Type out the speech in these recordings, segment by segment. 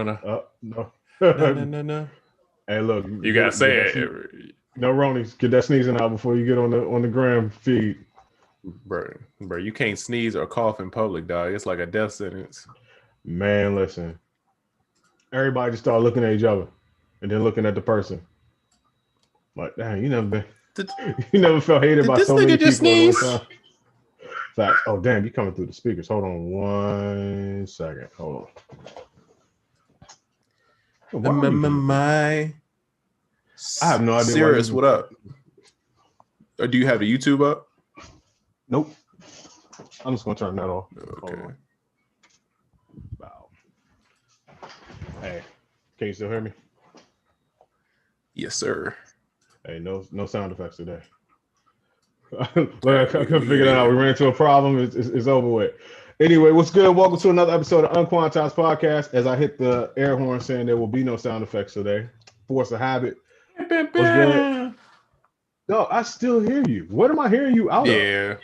front of. No. No. Hey, look, you gotta say it. No, Ronies, get that sneezing out before you get on the gram feed. Bro, you can't sneeze or cough in public, dog. It's like a death sentence. Man, listen. Everybody just start looking at each other and then looking at the person. Like, dang, you never felt hated by so many people at one time. Fact. Oh, damn, you coming through the speakers. Hold on 1 second. Hold on. I have no idea. Serious, what up? Or do you have the YouTube up? Nope. I'm just gonna turn that off. Okay. Wow. Hey, can you still hear me? Yes, sir. Hey, no sound effects today. I couldn't figure that out. We ran into a problem. It's over with. Anyway, what's good? Welcome to another episode of UnQuantized podcast. As I hit the air horn saying there will be no sound effects today. Force of habit. What's good? No, I still hear you. What am I hearing you out of? Yeah.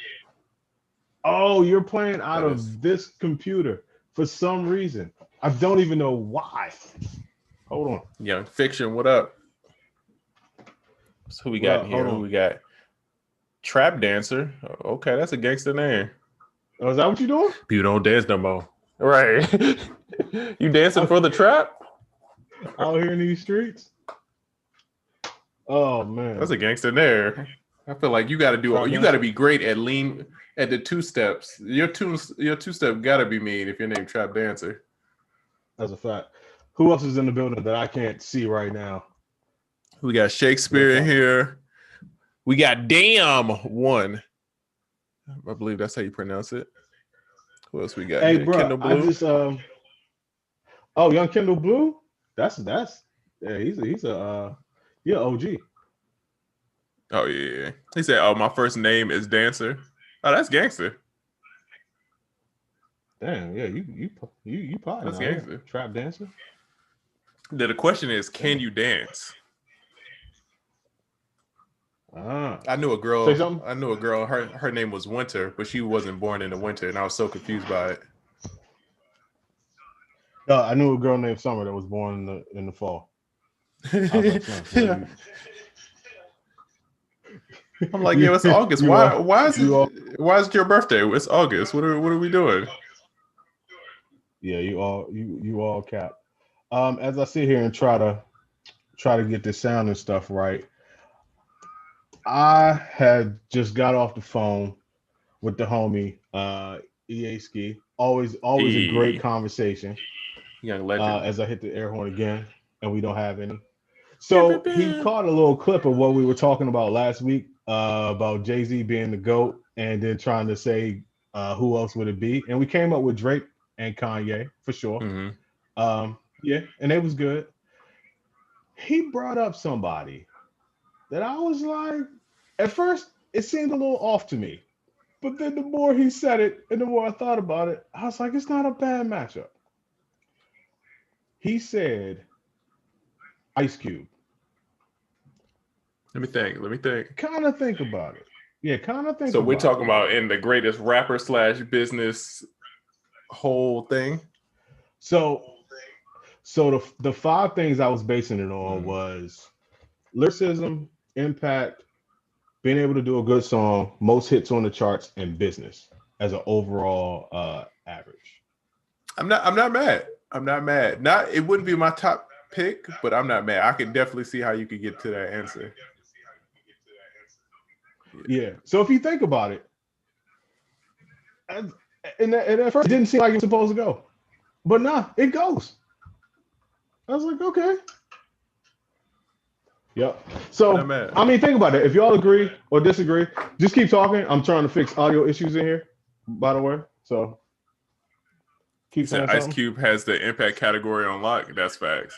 Oh, you're playing out of this computer for some reason. I don't even know why. Hold on. Young Fiction, what up? So who we got in here? Who we got? Trap Dancer. Okay, that's a gangster name. Oh, is that what you doing? You don't dance no more. Right. You dancing for the trap? Out here in these streets? Oh, man. That's a gangster there. I feel like you got to be great at the two steps. Your two step got to be mean if you're named Trap Dancer. That's a fact. Who else is in the building that I can't see right now? We got Shakespeare in here. We got Damn One. I believe that's how you pronounce it. Who else we got? Hey, here? bro, Kendall Blue. I just Young Kendall Blue. That's yeah. He's a OG. Oh yeah. He said, "Oh, my first name is Dancer." Oh, that's gangster. Damn, yeah. You probably that's gangster. Trap dancer. The question is, can you dance? I knew a girl. Her name was Winter, but she wasn't born in the winter, and I was so confused by it. I knew a girl named Summer that was born in the fall. I'm like, yo, it's August. Why is it your birthday? It's August. What are we doing? Yeah, you all cap. As I sit here and try to get this sound and stuff right, I had just got off the phone with the homie EA Ski. Always a great conversation. Young legend. As I hit the air horn again, and we don't have any. So he caught a little clip of what we were talking about last week about Jay-Z being the GOAT, and then trying to say who else would it be, and we came up with Drake and Kanye for sure. Mm-hmm. Yeah, and it was good. He brought up somebody that I was like, at first it seemed a little off to me, but then the more he said it and the more I thought about it, I was like, it's not a bad matchup. He said Ice Cube. Let me think. Kind of think about it. Yeah, kind of think. So we're talking about in the greatest rapper / business whole thing. So the 5 things I was basing it on was lyricism, impact, being able to do a good song, most hits on the charts, and business as an overall average. I'm not mad. It wouldn't be my top pick, but I'm not mad. I can definitely see how you could get to that answer. Yeah. So if you think about it, and at first it didn't seem like it was supposed to go, but nah, it goes. I was like, okay. Yep. So I mean, think about it. If y'all agree or disagree, just keep talking. I'm trying to fix audio issues in here, by the way. So keep saying Ice Cube has the impact category on lock. That's facts.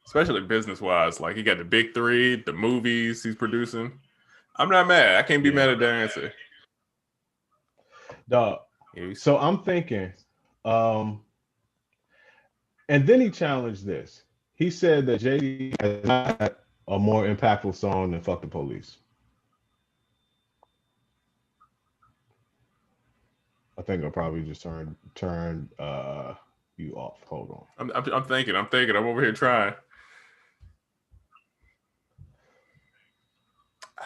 Especially business wise. Like he got the big 3, the movies he's producing. I'm not mad. I can't be mad at that answer. Dog. So I'm thinking, and then he challenged this. He said that Jay-Z has not had a more impactful song than Fuck the Police. I think I'll probably just turn you off. Hold on. I'm thinking. I'm over here trying.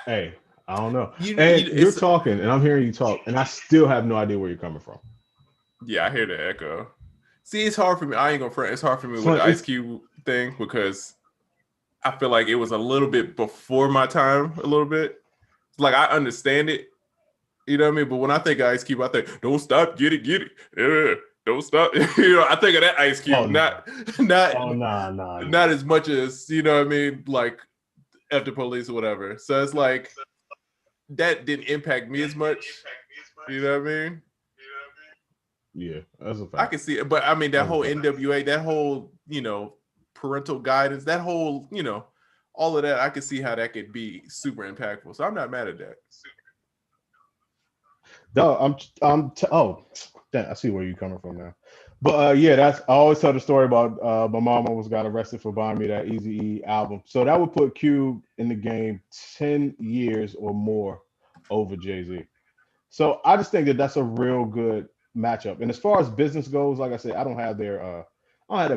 Hey, I don't know. You're talking, and I'm hearing you talk, and I still have no idea where you're coming from. Yeah, I hear the echo. See, it's hard for me. I ain't gonna front. It's hard for me with the Ice Cube thing because I feel like it was a little bit before my time. A little bit. Like I understand it. You know what I mean? But when I think of Ice Cube, I think, don't stop, get it. Don't stop. You know, I think of that Ice Cube, not as much as, you know what I mean, like F the Police or whatever. So it's like that didn't impact me as much. You know what I mean? Yeah, that's a fact. I can see it, but I mean that whole NWA, that whole, you know, parental guidance, that whole, you know, all of that, I can see how that could be super impactful. So I'm not mad at that. No, I see where you're coming from now. But yeah, I always tell the story about my mom almost got arrested for buying me that Eazy-E album. So that would put Cube in the game 10 years or more over Jay-Z. So I just think that that's a real good matchup. And as far as business goes, like I said, I don't have their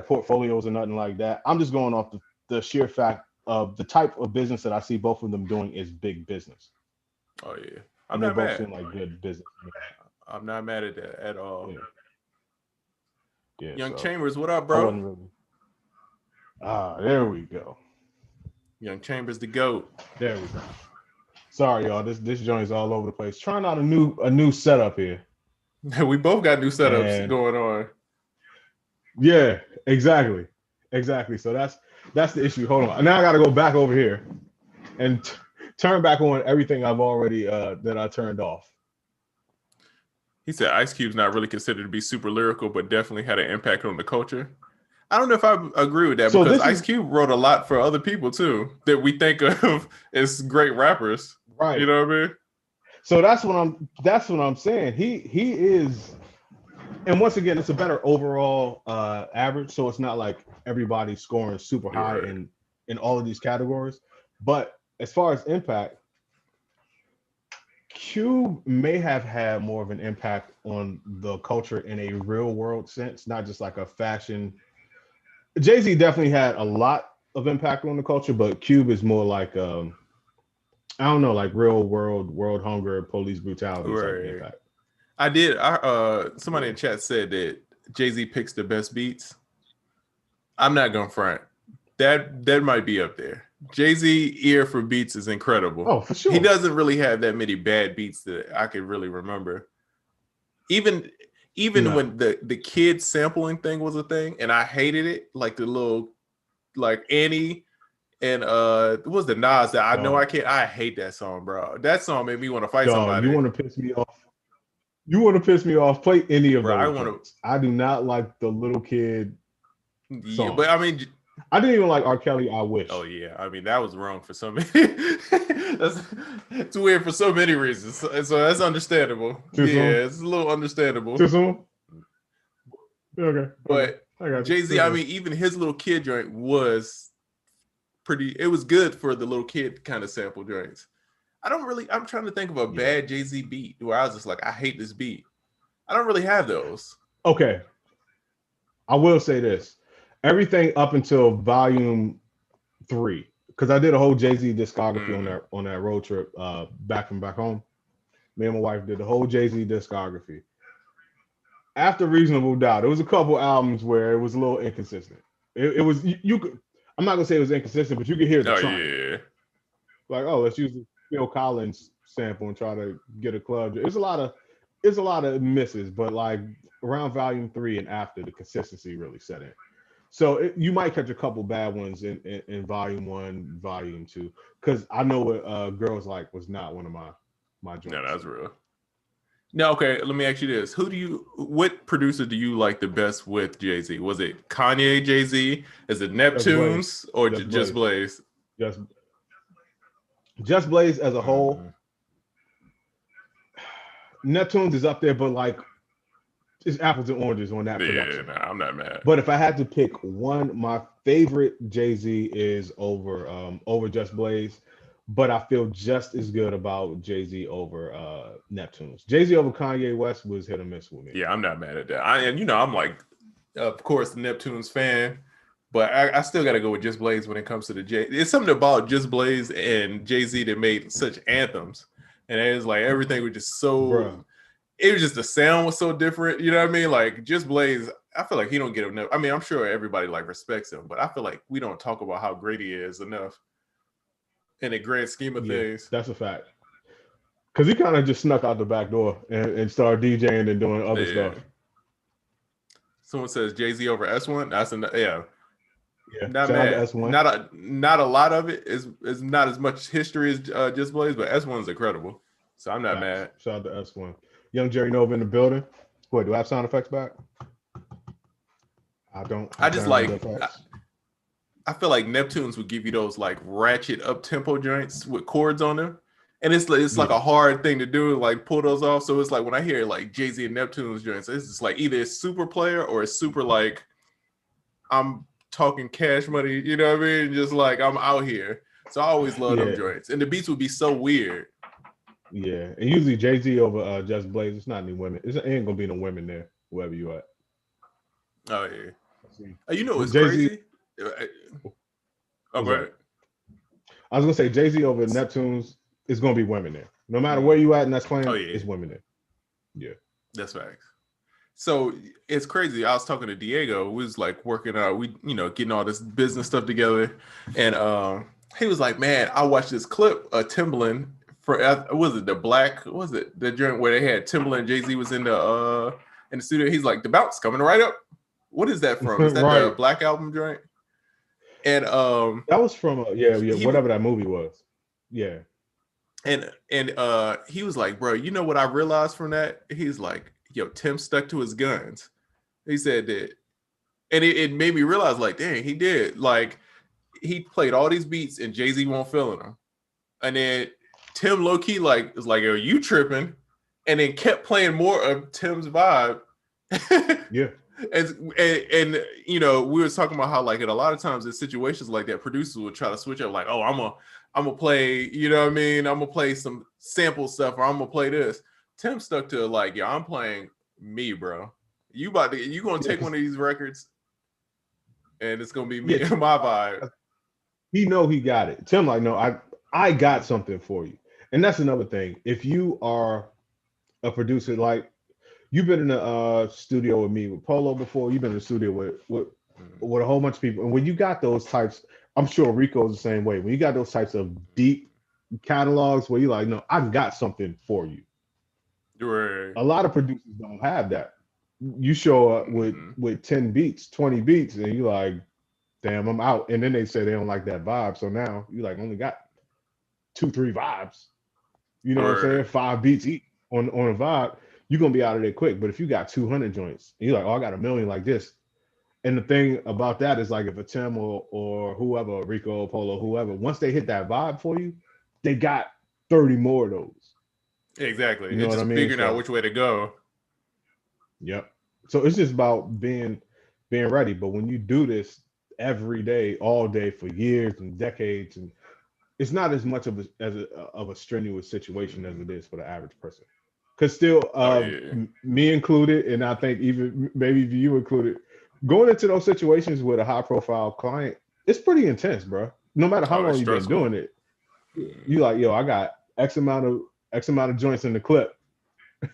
portfolios or nothing like that. I'm just going off the sheer fact of the type of business that I see both of them doing is big business. Oh yeah. I'm not mad. Both seem like good business. I'm not mad at that at all. Yeah. Young Chambers, what up, bro? There we go. Young Chambers, the GOAT. There we go. Sorry, y'all. This joint's all over the place. Trying out a new setup here. We both got new setups going on. Yeah, exactly. So that's the issue. Hold on. Now I got to go back over here and turn back on everything I've already that I turned off. He said Ice Cube's not really considered to be super lyrical, but definitely had an impact on the culture. I don't know if I agree with that because Ice Cube wrote a lot for other people too that we think of as great rappers. Right. You know what I mean? So that's what I'm saying. He is, and once again, it's a better overall average. So it's not like everybody's scoring super high in all of these categories. But as far as impact, Cube may have had more of an impact on the culture in a real world sense, not just like a fashion. Jay-Z definitely had a lot of impact on the culture, but Cube is more like I don't know, like real world hunger, police brutality type of impact. I did. Somebody in chat said that Jay-Z picks the best beats. I'm not gonna front. That might be up there. Jay-Z ear for beats is incredible. Oh, for sure. He doesn't really have that many bad beats that I can really remember. Even when the kid sampling thing was a thing, and I hated it, like the little like Annie and it was the Nas that I know I can't. I hate that song, bro. That song made me want to fight somebody. You want to piss me off? Play any of those. I do not like the little kid song. Yeah, but I mean, I didn't even like R. Kelly. I wish. Oh yeah, I mean that was wrong for so many. It's weird for so many reasons. So that's understandable. It's a little understandable. Too soon? Okay. But Jay-Z, I mean, even his little kid joint was pretty. It was good for the little kid kind of sample joints. I'm trying to think of a bad Jay-Z beat where I was just like, I hate this beat. I don't really have those. Okay. I will say this. Everything up until volume 3, because I did a whole Jay-Z discography on that road trip back from back home. Me and my wife did the whole Jay-Z discography. After Reasonable Doubt, there was a couple albums where it was a little inconsistent. It was you could. I'm not gonna say it was inconsistent, but you could hear the trying. Like, let's use the Phil Collins sample and try to get a club. It's a lot of misses, but like around volume 3 and after, the consistency really set in. So you might catch a couple bad ones in volume 1, volume 2, because I know what Girls Like was not one of my joints. No, that's real. Now, okay, let me ask you this: what producer do you like the best with Jay-Z? Was it Kanye, Jay-Z? Is it Neptunes or Just Blaze? Just Blaze as a whole. Neptunes is up there, but like it's apples and oranges on that production. Yeah, I'm not mad. But if I had to pick one, my favorite Jay-Z is over Just Blaze. But I feel just as good about Jay-Z over Neptunes. Jay-Z over Kanye West was hit or miss with me. Yeah, I'm not mad at that. I'm like of course, the Neptunes fan, but I still got to go with Just Blaze when it comes to the Jay. It's something about Just Blaze and Jay-Z that made such anthems, and it was like everything was just so. Bruh. It was just the sound was so different. You know what I mean? Like Just Blaze, I feel like he don't get enough. I mean, I'm sure everybody like respects him, but I feel like we don't talk about how great he is enough in the grand scheme of things. That's a fact. Because he kind of just snuck out the back door and started DJing and doing other stuff. Someone says Jay-Z over S1. That's Yeah. Not mad. S1. Not a lot of it is not as much history as Just Blaze, but S1's incredible. So I'm not mad. Shout out to S1. Young Jerry Nova in the building. Wait, do I have sound effects back? I don't. I just like. I feel like Neptunes would give you those like ratchet up tempo joints with chords on them. And it's like a hard thing to do, like pull those off. So it's like when I hear like Jay-Z and Neptunes joints, it's just like either it's super player or it's super like I'm talking cash money, you know what I mean? Just like I'm out here. So I always love them joints. And the beats would be so weird. Yeah. And usually Jay-Z over Just Blaze, it's not any women. It ain't gonna be no women there, whoever you at. Oh yeah. You know what's crazy? Right. I was gonna say Jay-Z over Neptunes. It's gonna be women there. No matter where you at and that's playing, it's women there. Yeah. That's facts. So it's crazy. I was talking to Diego, who was like working out, getting all this business stuff together. And he was like, man, I watched this clip of Timbaland for the joint where they had Timbaland and Jay-Z was in the studio. He's like, the bounce coming right up. What is that from? Is that the Black Album joint? And that was from whatever that movie was. Yeah. And he was like, bro, you know what I realized from that? He's like, yo, Tim stuck to his guns. He said that. And it made me realize, like, dang, he did. Like, he played all these beats and Jay-Z won't feeling them. And then Tim low-key, like, was like, are you tripping? And then kept playing more of Tim's vibe. Yeah. And we were talking about how, like, in a lot of times in situations like that, producers would try to switch up, like, oh, I'm gonna play, you know what I mean? I'm gonna play some sample stuff, or I'm gonna play this. Tim stuck to like, yo, I'm playing me, bro. You gonna take one of these records, and it's gonna be me and my vibe. He got it. Tim like, no, I got something for you, and that's another thing. If you are a producer, like you've been in the studio with me with Polo before, you've been in the studio with a whole bunch of people, and when you got those types. I'm sure Rico's the same way. When you got those types of deep catalogs where you're like, no, I got something for you. Right. A lot of producers don't have that. You show up with 10 beats, 20 beats, and you're like, damn, I'm out. And then they say they don't like that vibe. So now you like only got 2-3 vibes. You know what I'm saying? 5 beats each on a vibe. You're gonna be out of there quick. But if you got 200 joints, and you're like, oh, I got 1 million like this. And the thing about that is like if a Tim or whoever, Rico, Polo, whoever, once they hit that vibe for you, they got 30 more of those. Exactly. You know what I mean? Figuring out which way to go. Yep. So it's just about being ready. But when you do this every day, all day for years and decades, and it's not as much of a strenuous situation as it is for the average person. Because still, me included, and I think even maybe you included. Going into those situations with a high-profile client, it's pretty intense, bro. No matter how long you've been doing it, you like, yo, I got X amount of joints in the clip,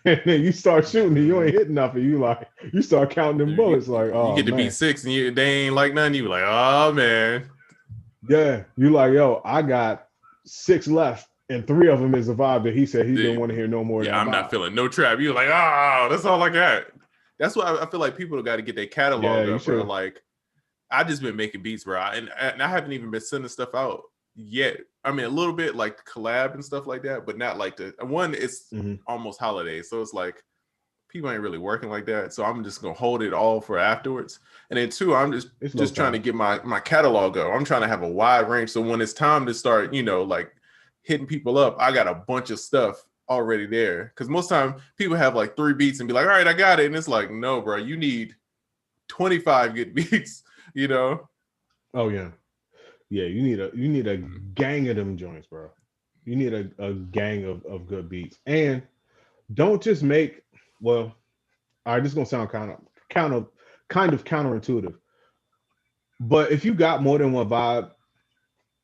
and then you start shooting, and you ain't hitting nothing. You start counting them bullets, like, oh, you get to beat 6, and they ain't like nothing. You like, oh man, yeah. You like, yo, I got 6 left, and 3 of them is a vibe that he said he didn't want to hear no more. Yeah, I'm not feeling no trap. You like, oh, that's all I got. That's why I feel like people got to get their catalog up, bro. Like, I just been making beats, bro, and I haven't even been sending stuff out yet. I mean, a little bit like collab and stuff like that, but not like the one. It's almost holidays, so it's like people ain't really working like that. So I'm just gonna hold it all for afterwards. And then 2, I'm just trying to get my catalog up. I'm trying to have a wide range, so when it's time to start, like hitting people up, I got a bunch of stuff already there, because most time people have like 3 beats and be like, all right, I got it, and it's like, no, bro, you need 25 good beats. Oh yeah, you need a gang of them joints, bro. You need a gang of good beats. And don't just make, well, all right, this is gonna sound kind kind of counterintuitive. But if you got more than one vibe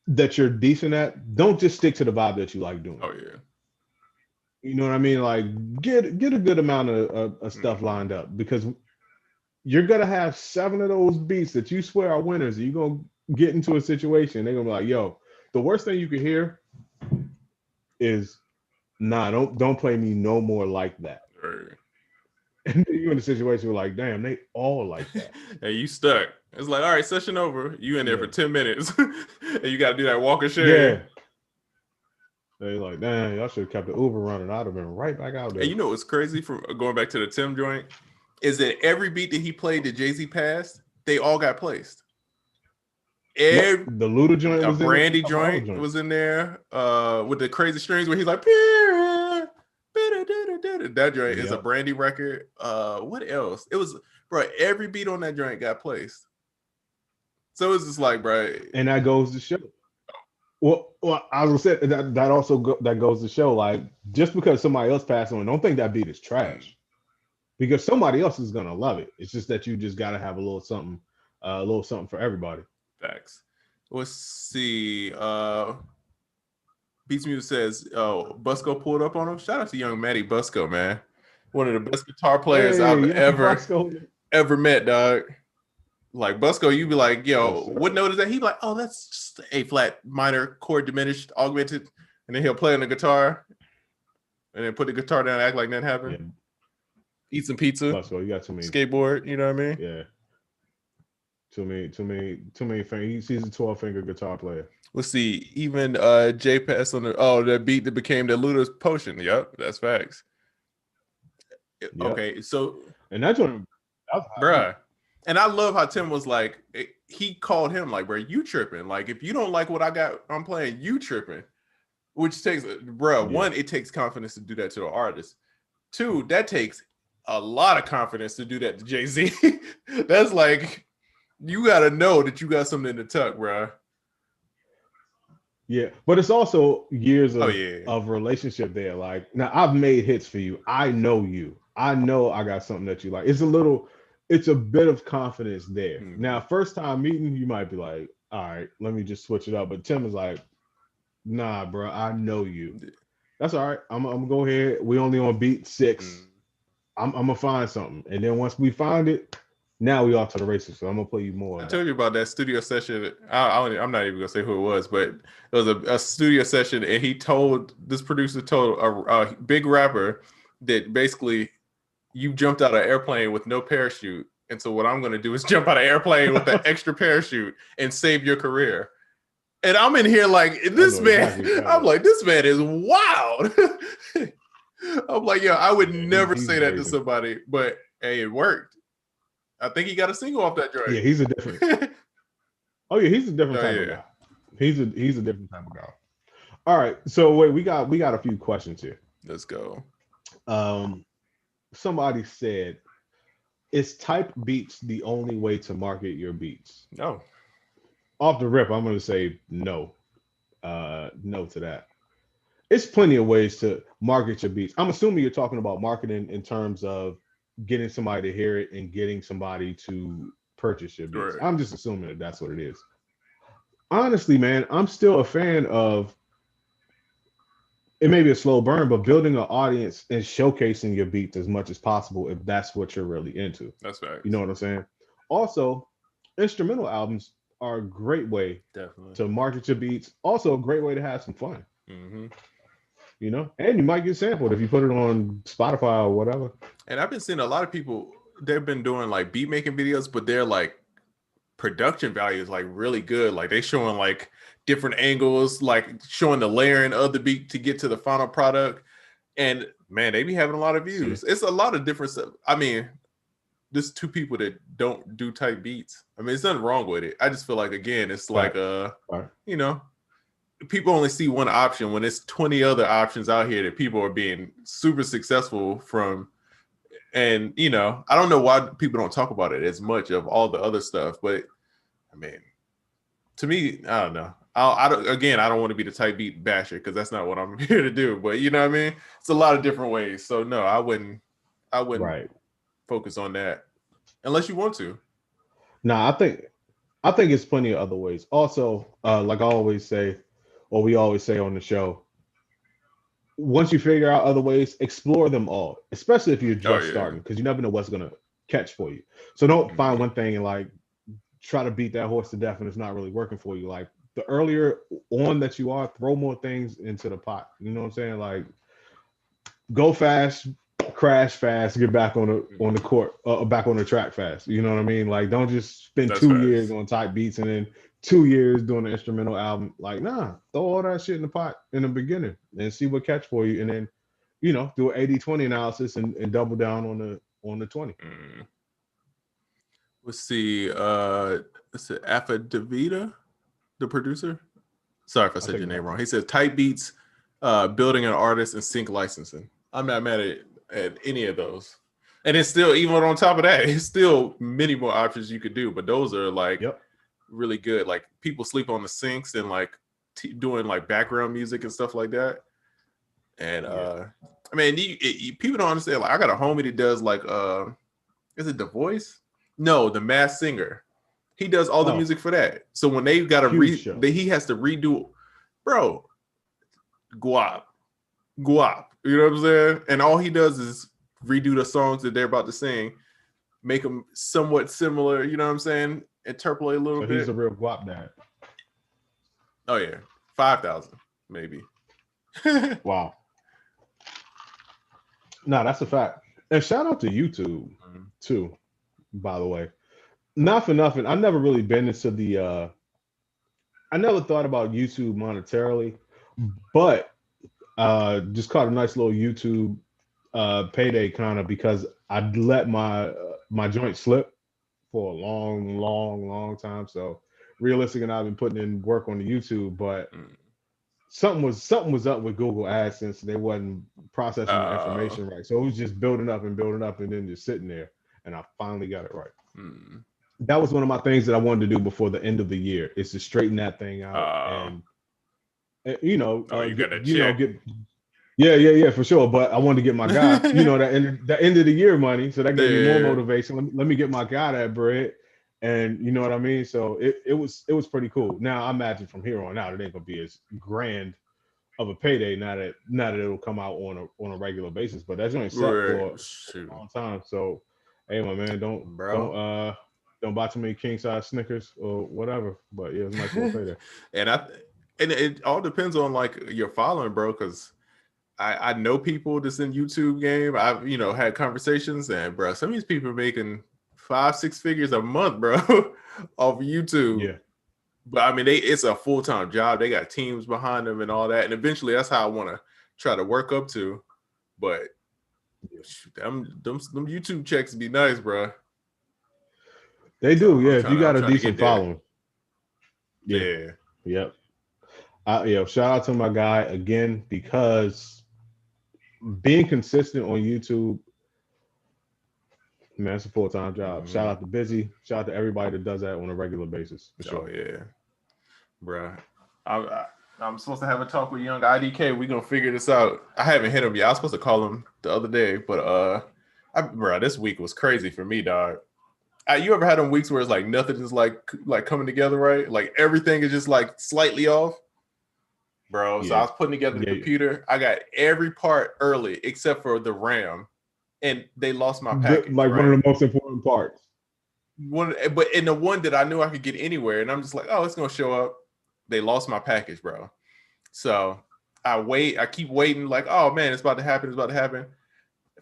that you're decent at, don't just stick to the vibe that you like doing. Oh yeah. You know what I mean? Like get a good amount of stuff lined up, because you're gonna have 7 of those beats that you swear are winners. And you're gonna get into a situation, they're gonna be like, yo, the worst thing you can hear is, nah, don't play me no more like that. Right. And you're in a situation where like, damn, they all like that. And you stuck. It's like, all right, session over. You in there for 10 minutes. And you gotta do that walk and share. Yeah. They like, damn, y'all should have kept the Uber running. I'd have been right back out there. And you know what's crazy, from going back to the Tim joint, is that every beat that he played that Jay-Z passed, they all got placed. The Luda joint was Brandy joint was in there with the crazy strings where he's like, that joint is a Brandy record. What else? It was, bro, every beat on that joint got placed. So it's just like, bro, and that goes to show. Well, I was gonna say that also that goes to show, like, just because somebody else passed on, don't think that beat is trash, because somebody else is gonna love it. It's just that you just gotta have a little something for everybody. Facts. Let's see. Beats Music says, Busco pulled up on him. Shout out to young Matty Busco, man. One of the best guitar players I've ever met, dog. Like Busco, you be like, yo, what note is that? He be like, oh, that's just A flat minor chord diminished, augmented, and then he'll play on the guitar, and then put the guitar down, and act like nothing happened. Yeah. Eat some pizza. Busco, you got too many. Skateboard, you know what I mean? Yeah. Too many fingers. He's a 12-finger guitar player. Let's see. Even J Pass on the beat that became the Luda's Potion. Yep, that's facts. Yep. Okay, so and that's what, bruh. And I love how Tim was like, he called him like, bro, you tripping. Like, if you don't like what I'm playing, you tripping. Which takes, bro, one, it takes confidence to do that to an artist. 2, that takes a lot of confidence to do that to Jay-Z. That's like, you got to know that you got something in the tuck, bro. Yeah, but it's also years of relationship there. Like, now I've made hits for you. I know you. I know I got something that you like. It's a bit of confidence there. Mm-hmm. Now, first time meeting, you might be like, all right, let me just switch it up. But Tim is like, nah, bro, I know you. That's all right. I'm gonna go ahead. We only on beat 6. Mm-hmm. I'm gonna find something. And then once we find it, now we off to the races. So I'm gonna play you more. I told you about that studio session. I'm not even gonna say who it was, but it was a studio session, and this producer told a big rapper that basically, you jumped out of an airplane with no parachute. And so what I'm going to do is jump out of an airplane with an extra parachute and save your career. And I'm in here like, this man, I'm like, this man is wild. I'm like, yo, I would never say that to somebody, but hey, it worked. I think he got a single off that joint. Yeah, he's a different. Oh yeah, he's a different type of guy. He's a different type of guy. All right, so wait, we got a few questions here. Let's go. Somebody said, is type beats the only way to market your beats? No. Off the rip, I'm going to say no. No to that. It's plenty of ways to market your beats. I'm assuming you're talking about marketing in terms of getting somebody to hear it and getting somebody to purchase your beats. Right. I'm just assuming that that's what it is. Honestly, man, I'm still a fan of, it may be a slow burn, but building an audience and showcasing your beats as much as possible if that's what you're really into. That's right. You know what I'm saying? Also, instrumental albums are a great way to market your beats. Also, a great way to have some fun. Mm-hmm. You know, and you might get sampled if you put it on Spotify or whatever. And I've been seeing a lot of people, they've been doing like beat making videos, but they're like production value is like really good. Like they showing like different angles, like showing the layering of the beat to get to the final product. And man, they be having a lot of views. It's a lot of different stuff. I mean, there's 2 people that don't do type beats. I mean, there's nothing wrong with it. I just feel like, again, it's like, you know, people only see one option when there's 20 other options out here that people are being super successful from. And, you know, I don't know why people don't talk about it as much of all the other stuff, but I mean, to me, I don't know. I don't want to be the type beat basher because that's not what I'm here to do. But you know what I mean? It's a lot of different ways. So no, I wouldn't focus on that. unless you want to. Nah, I think it's plenty of other ways. Also, like I always say, or we always say on the show, once you figure out other ways, explore them all, especially if you're Oh just yeah. starting, because you never know what's gonna catch for you. So don't find Mhm. one thing and like try to beat that horse to death and it's not really working for you. Like the earlier on that you are, throw more things into the pot. You know what I'm saying? Like go fast, crash fast, get back on the court, back on the track fast. You know what I mean? Like don't just spend That's 2 years facts. on type beats and then 2 years doing an instrumental album. Like nah, throw all that shit in the pot in the beginning and see what catch for you, and then do an 80-20 analysis and double down on the 20. Mm. Let's see. Is it Alpha Davida, the producer? Sorry if I said your name wrong. He says type beats, building an artist, and sync licensing. I'm not mad at any of those. And it's still, even on top of that, it's still many more options you could do. But those are like really good. Like people sleep on the syncs and like doing like background music and stuff like that. And I mean, people don't understand. Like I got a homie that does like, is it The Voice? No, The Masked Singer. He does all the music for that. So when they got to he has to redo, bro. Guap. You know what I'm saying? And all he does is redo the songs that they're about to sing, make them somewhat similar. You know what I'm saying? Interpolate a little bit. He's a real guap dad. Oh yeah, 5,000 maybe. Wow. No, that's a fact. And shout out to YouTube too. By the way, not for nothing, I've never really been into the. I never thought about YouTube monetarily, but just caught a nice little YouTube payday kind of because I let my joint slip for a long time. So realistically, I've been putting in work on the YouTube, but something was up with Google AdSense. They wasn't processing my information right, so it was just building up, and then just sitting there. And I finally got it right. That was one of my things that I wanted to do before the end of the year, is to straighten that thing out and you got to get. Yeah, for sure. But I wanted to get my guy, the end of the year money. So that gave me more motivation. Let me get my guy that bread. And you know what I mean? So it was pretty cool. Now I imagine from here on out, it ain't gonna be as grand of a payday now that it'll come out on a regular basis. But that's only set for a long time. So hey my man, don't buy too many king size Snickers or whatever. But yeah, it's a nice little payday. and it all depends on like your following, bro, because I know people that's in YouTube game. I've had conversations, and bro, some of these people are making 5-6 figures a month, bro, off YouTube. Yeah. But I mean, it's a full-time job. They got teams behind them and all that. And eventually that's how I want to try to work up to. But them YouTube checks be nice, bro. They do, yeah. If you got a decent following. Yeah. Yep. Shout out to my guy again, because being consistent on YouTube, man, it's a full-time job. Shout out to Busy. Shout out to everybody that does that on a regular basis. For sure. Oh yeah, bro. I'm supposed to have a talk with young IDK. We're gonna figure this out. I haven't hit him yet. I was supposed to call him the other day, but bro, this week was crazy for me, dog. You ever had them weeks where it's like nothing is like coming together right? Like everything is just like slightly off, bro. Yeah. So I was putting together the computer. I got every part early except for the RAM. And they lost my package. One of the most important parts. But in the one that I knew I could get anywhere, and I'm just like, oh, it's gonna show up. They lost my package, bro. So I keep waiting, like, oh man, it's about to happen.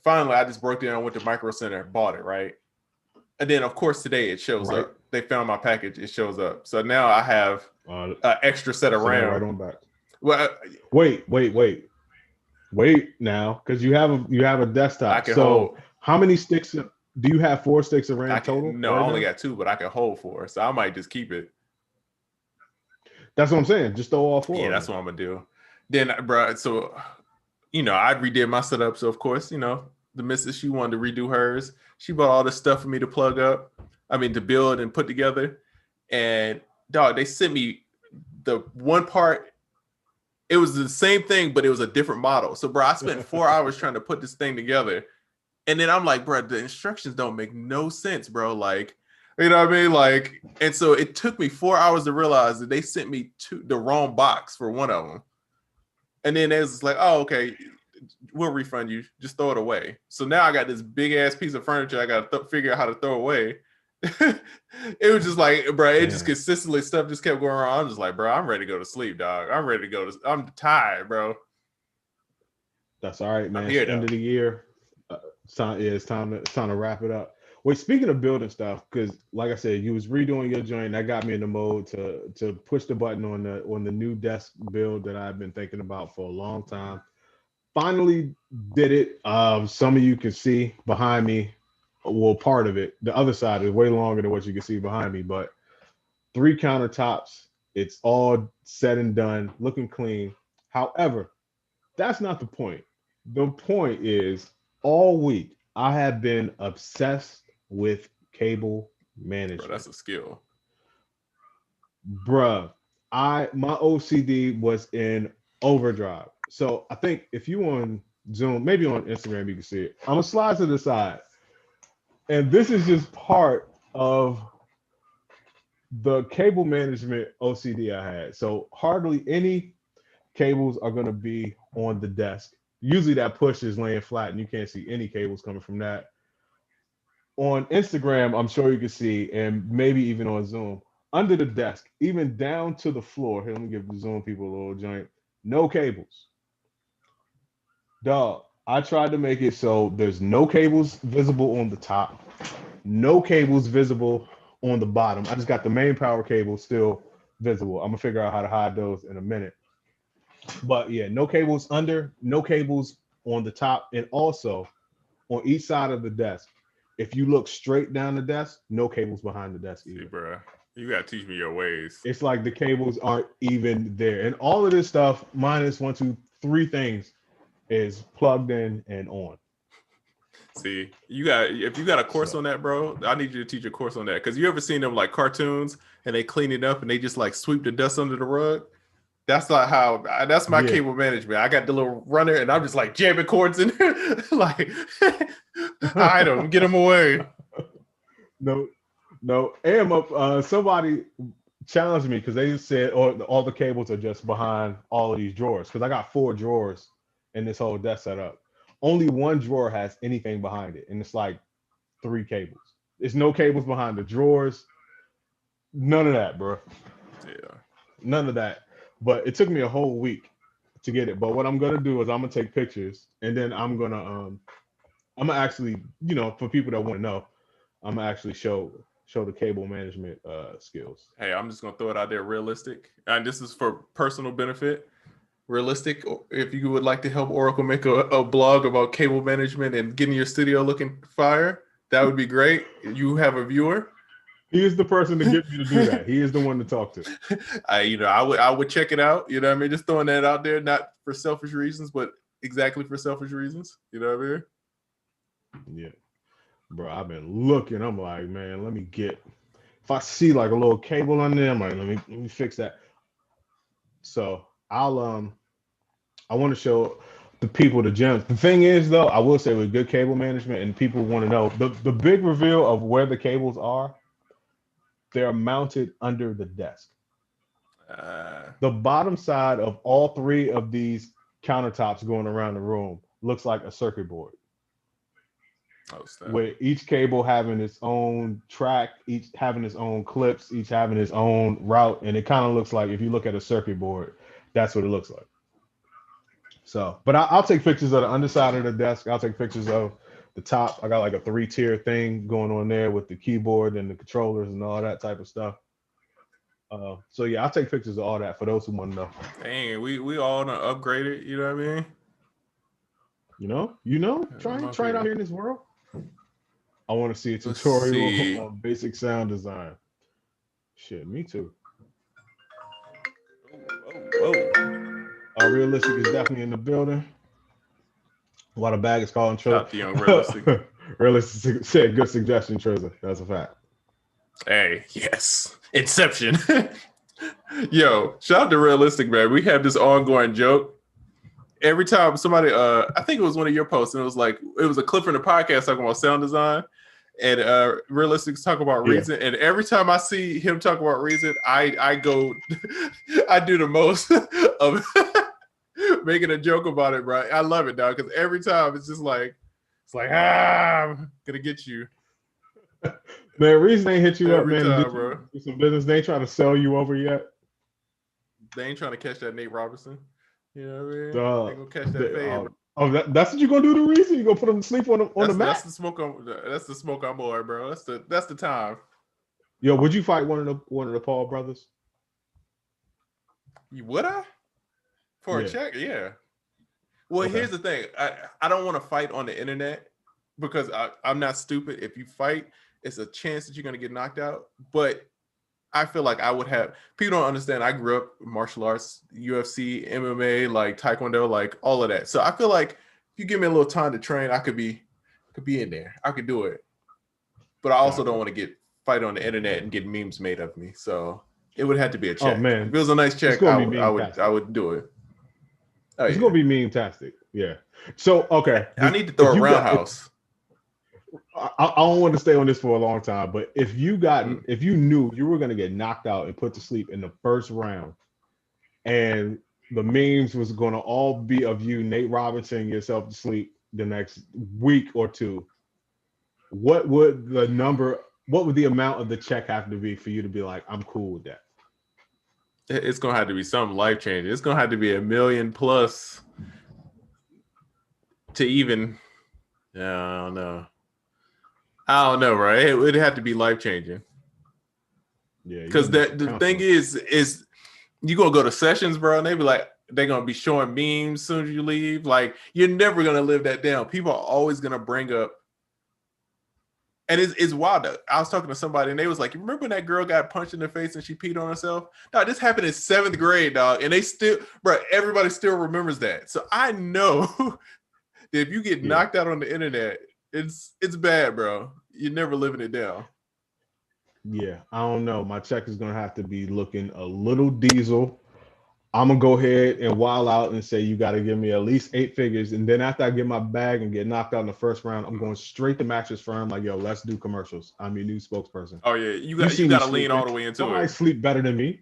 Finally, I just broke down, went to Micro Center, bought it, right? And then of course today it shows up. They found my package, it shows up. So now I have an extra set of RAM. Right on back. Well, Wait now, because you have a desktop. I can hold. How many sticks? Do you have 4 sticks of RAM total? No, I only got 2, but I can hold 4, so I might just keep it. That's what I'm saying. Just throw all 4. Yeah, that's what I'm gonna do. Then, bro, so I redid my setup. So of course, the missus, she wanted to redo hers. She bought all this stuff for me to plug up. I mean, to build and put together. And dog, they sent me the one part. It was the same thing, but it was a different model. So, bro, I spent 4 hours trying to put this thing together. And then I'm like, bro, the instructions don't make no sense, bro. Like, you know what I mean? Like, and so it took me 4 hours to realize that they sent me to the wrong box for one of them. And then it was like, oh, okay, we'll refund you. Just throw it away. So now I got this big ass piece of furniture I got to figure out how to throw away. It was just like, bro, it just consistently stuff just kept going on. I'm just like, bro, I'm ready to go to sleep, dog. I'm tired, bro. That's all right, man. It's end of the year. It's time to wrap it up. Wait, speaking of building stuff, because like I said, you was redoing your joint. That got me in the mode to push the button on the new desk build that I've been thinking about for a long time. Finally did it. Some of you can see behind me. Well, part of it. The other side is way longer than what you can see behind me, but 3 countertops. It's all said and done, looking clean. However, that's not the point. The point is, all week I have been obsessed with cable management. Bro, that's a skill. Bruh, my OCD was in overdrive. So I think if you on Zoom, maybe on Instagram, you can see it. I'm gonna slide to the side. And this is just part of the cable management OCD I had. So hardly any cables are going to be on the desk. Usually that push is laying flat and you can't see any cables coming from that. On Instagram, I'm sure you can see, and maybe even on Zoom, under the desk, even down to the floor. Here, let me give the Zoom people a little joint. No cables. Dog, I tried to make it so there's no cables visible on the top, no cables visible on the bottom. I just got the main power cable still visible. I'm gonna figure out how to hide those in a minute. But yeah, no cables under, no cables on the top, and also on each side of the desk. If you look straight down the desk, no cables behind the desk either. See, bro, you gotta teach me your ways. It's like the cables aren't even there, and all of this stuff, minus 1, 2, 3 things, is plugged in and on. See, if you got a course on that, bro, I need you to teach a course on that. Because you ever seen them like cartoons and they clean it up and they just like sweep the dust under the rug? That's not how. That's my cable management. I got the little runner and I'm just like jamming cords in there, like hide them, get them away. No. And somebody challenged me because they said all the cables are just behind all of these drawers. Because I got 4 drawers in this whole desk setup. Only 1 drawer has anything behind it, and it's like 3 cables. There's no cables behind the drawers. None of that, bro. Yeah. None of that. But it took me a whole week to get it. But what I'm gonna do is I'm gonna take pictures, and then I'm gonna actually, for people that want to know, I'm gonna actually show the cable management skills. Hey, I'm just gonna throw it out there, realistic, and this is for personal benefit. Realistic, if you would like to help Oracle make a blog about cable management and getting your studio looking fire, that would be great. You have a viewer. He is the person to get me to do that. He is the one to talk to. I would check it out. You know what I mean? Just throwing that out there, not for selfish reasons, but exactly for selfish reasons. You know what I mean? Yeah. Bro, I've been looking. I'm like, man, let me get, if I see like a little cable on there, I'm like, let me fix that. So I want to show the people the gems. The thing is, though, I will say with good cable management, and people want to know, the big reveal of where the cables are, they're mounted under the desk. The bottom side of all 3 of these countertops going around the room looks like a circuit board. With each cable having its own track, each having its own clips, each having its own route, and it kind of looks like, if you look at a circuit board, that's what it looks like. So, but I'll take pictures of the underside of the desk. I'll take pictures of the top. I got like a 3-tier thing going on there with the keyboard and the controllers and all that type of stuff. So yeah, I'll take pictures of all that for those who want to know. Dang, we all done upgraded. You know what I mean? Try it out here in this world. I want to see a tutorial on basic sound design. Shit, me too. Whoa. Realistic is definitely in the building. What a bag is calling Triza. The young realistic. Realistic said good suggestion, Triza. That's a fact. Hey, yes. Inception. Yo, shout out to Realistic, man. We have this ongoing joke. every time somebody, I think it was one of your posts, and it was like it was a clip from the podcast talking about sound design, and Realistics talk about Reason, and every time I see him talk about Reason, I go, I do the most of making a joke about it, bro. I love it, dog, because every time it's like I'm gonna get you. Man, Reason ain't hit you every up, man. Time, bro. Do some business. They ain't trying to sell you over yet. They ain't trying to catch that Nate Robinson. You know what I mean? They gonna catch that fade. That's what you're gonna do to Reason? You gonna put him to sleep on the mat? That's the smoke on board, bro. That's the time. Yo, would you fight one of the Paul brothers? Would I? For a check? Yeah. Well, here's the thing. I don't want to fight on the internet because I'm not stupid. If you fight, it's a chance that you're gonna get knocked out. But I feel like I would have. People don't understand. I grew up martial arts, UFC, MMA, like Taekwondo, like all of that. So I feel like if you give me a little time to train, I could be in there. I could do it. But I also don't want to fight on the internet and get memes made of me. So it would have to be a check. Oh man, if it was a nice check, I would do it. Oh, it's gonna be meme-tastic. Yeah. So okay, I need to throw a roundhouse. I don't want to stay on this for a long time, but if you knew you were gonna get knocked out and put to sleep in the first round, and the memes was gonna all be of you, Nate Robinson, yourself to sleep the next week or two, what would the amount of the check have to be for you to be like, I'm cool with that? It's gonna have to be something life changing. It's gonna have to be $1 million plus to even. I don't know, right? It would have to be life changing. Yeah, because the thing is you gonna go to sessions, bro, and they be like, they're gonna be showing memes as soon as you leave. Like, you're never gonna live that down. People are always gonna bring up. And it's wild. I was talking to somebody and they was like, you remember when that girl got punched in the face and she peed on herself? No, this happened in 7th grade, dog. And they still, bro, everybody still remembers that. So I know that if you get knocked out on the internet, it's bad, bro. You're never living it down. Yeah, I don't know. My check is going to have to be looking a little diesel. I'm going to go ahead and wild out and say you got to give me at least 8 figures. And then after I get my bag and get knocked out in the first round, I'm going straight to Mattress Firm. Like, yo, let's do commercials. I'm your new spokesperson. Oh, yeah. You got to lean all the way into it. I sleep better than me.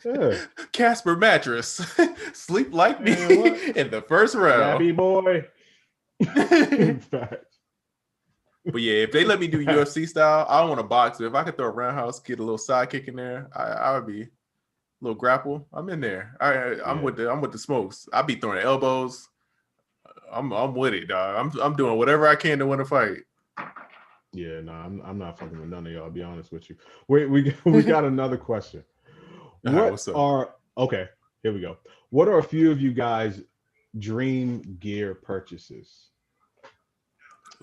Yeah. Casper Mattress. Sleep like me in the first round. Gabby boy. But yeah, if they let me do UFC style, I don't want to box. But if I could throw a roundhouse, get a little sidekick in there, I would be. Little grapple, I'm in there. I'm with the smokes. I be throwing elbows. I'm with it, dog. I'm doing whatever I can to win a fight. Yeah, no, I'm not fucking with none of y'all. I'll be honest with you. We got another question. What's up? Okay, here we go. What are a few of you guys' dream gear purchases?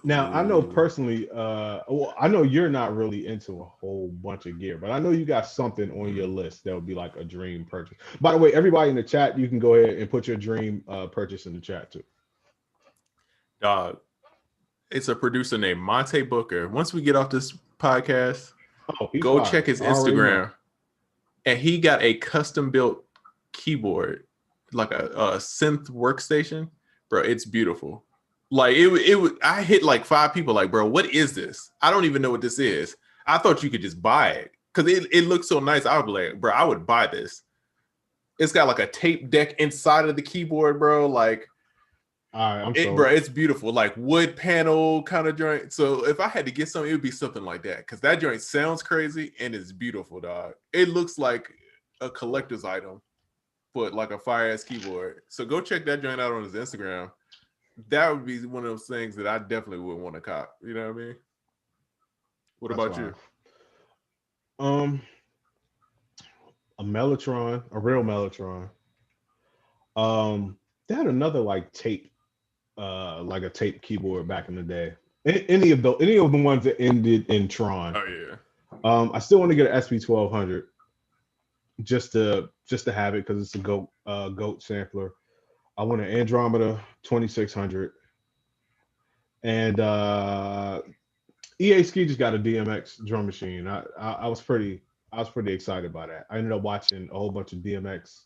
Now, I know personally, I know you're not really into a whole bunch of gear, but I know you got something on your list that would be like a dream purchase. By the way, everybody in the chat, you can go ahead and put your dream purchase in the chat too. Dog, it's a producer named Monte Booker. Once we get off this podcast, go check his Instagram. And he got a custom-built keyboard, like a synth workstation. Bro, it's beautiful. Like I hit like 5 people like, bro, what is this? I don't even know what this is. I thought you could just buy it because it looks so nice. I would be like, bro, I would buy this. It's got like a tape deck inside of the keyboard, bro. Like, bro, it's beautiful. Like wood panel kind of joint. So if I had to get something, it would be something like that because that joint sounds crazy and it's beautiful, dog. It looks like a collector's item, but like a fire ass keyboard. So go check that joint out on his Instagram. That would be one of those things that I definitely would want to cop. You know what I mean? What about you? A Mellotron, a real Mellotron. They had another like tape, like a tape keyboard back in the day. Any of the ones that ended in Tron. Oh yeah. I still want to get an SP1200 just to have it because it's a goat sampler. I want an Andromeda 2600, and EA Ski just got a DMX drum machine. I was pretty excited by that. I ended up watching a whole bunch of DMX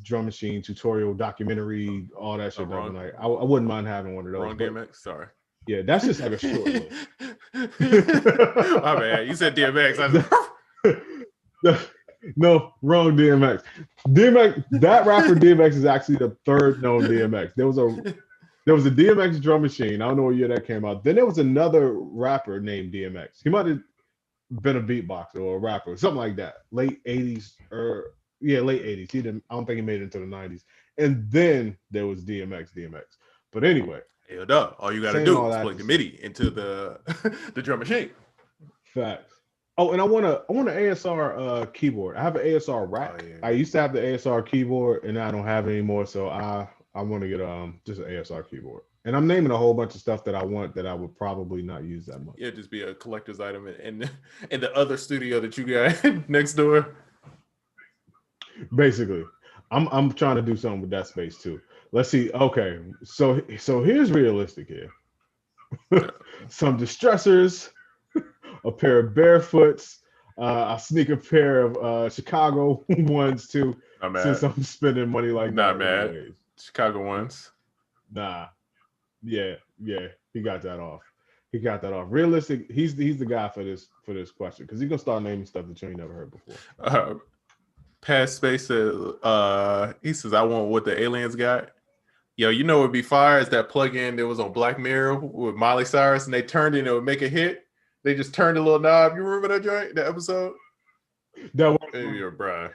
drum machine tutorial documentary, all that shit. Like I wouldn't mind having one of those. Wrong DMX. Sorry. Yeah, that's just like a short list. My bad. You said DMX. No, wrong DMX. DMX, that rapper DMX is actually the third known DMX. There was a DMX drum machine. I don't know what year that came out. Then there was another rapper named DMX. He might have been a beatboxer or a rapper, something like that. Late 80s or late 80s. He didn't. I don't think he made it into the 90s. And then there was DMX. But anyway. Hell no. All you gotta do is plug the MIDI into the drum machine. Facts. Oh, and I want an ASR keyboard. I have an ASR rack. Oh, yeah. I used to have the ASR keyboard, and I don't have it anymore. So I want to get just an ASR keyboard. And I'm naming a whole bunch of stuff that I want that I would probably not use that much. Yeah, just be a collector's item in the other studio that you got next door. Basically, I'm trying to do something with that space too. Let's see. Okay, so here's realistic here. Some distressors, a pair of barefoots, I sneak a pair of Chicago ones too. Since I'm spending money like not mad. Anyways. Chicago ones. Nah. Yeah. He got that off. Realistic. He's the guy for this question because he's gonna start naming stuff that you ain't never heard before. Past Space says, he says, I want what the aliens got. Yo, you know what would be fire is that plug-in that was on Black Mirror with Miley Cyrus and they turned it and it would make a hit. They just turned a little knob. You remember that joint, that episode? That one. Hey, bro.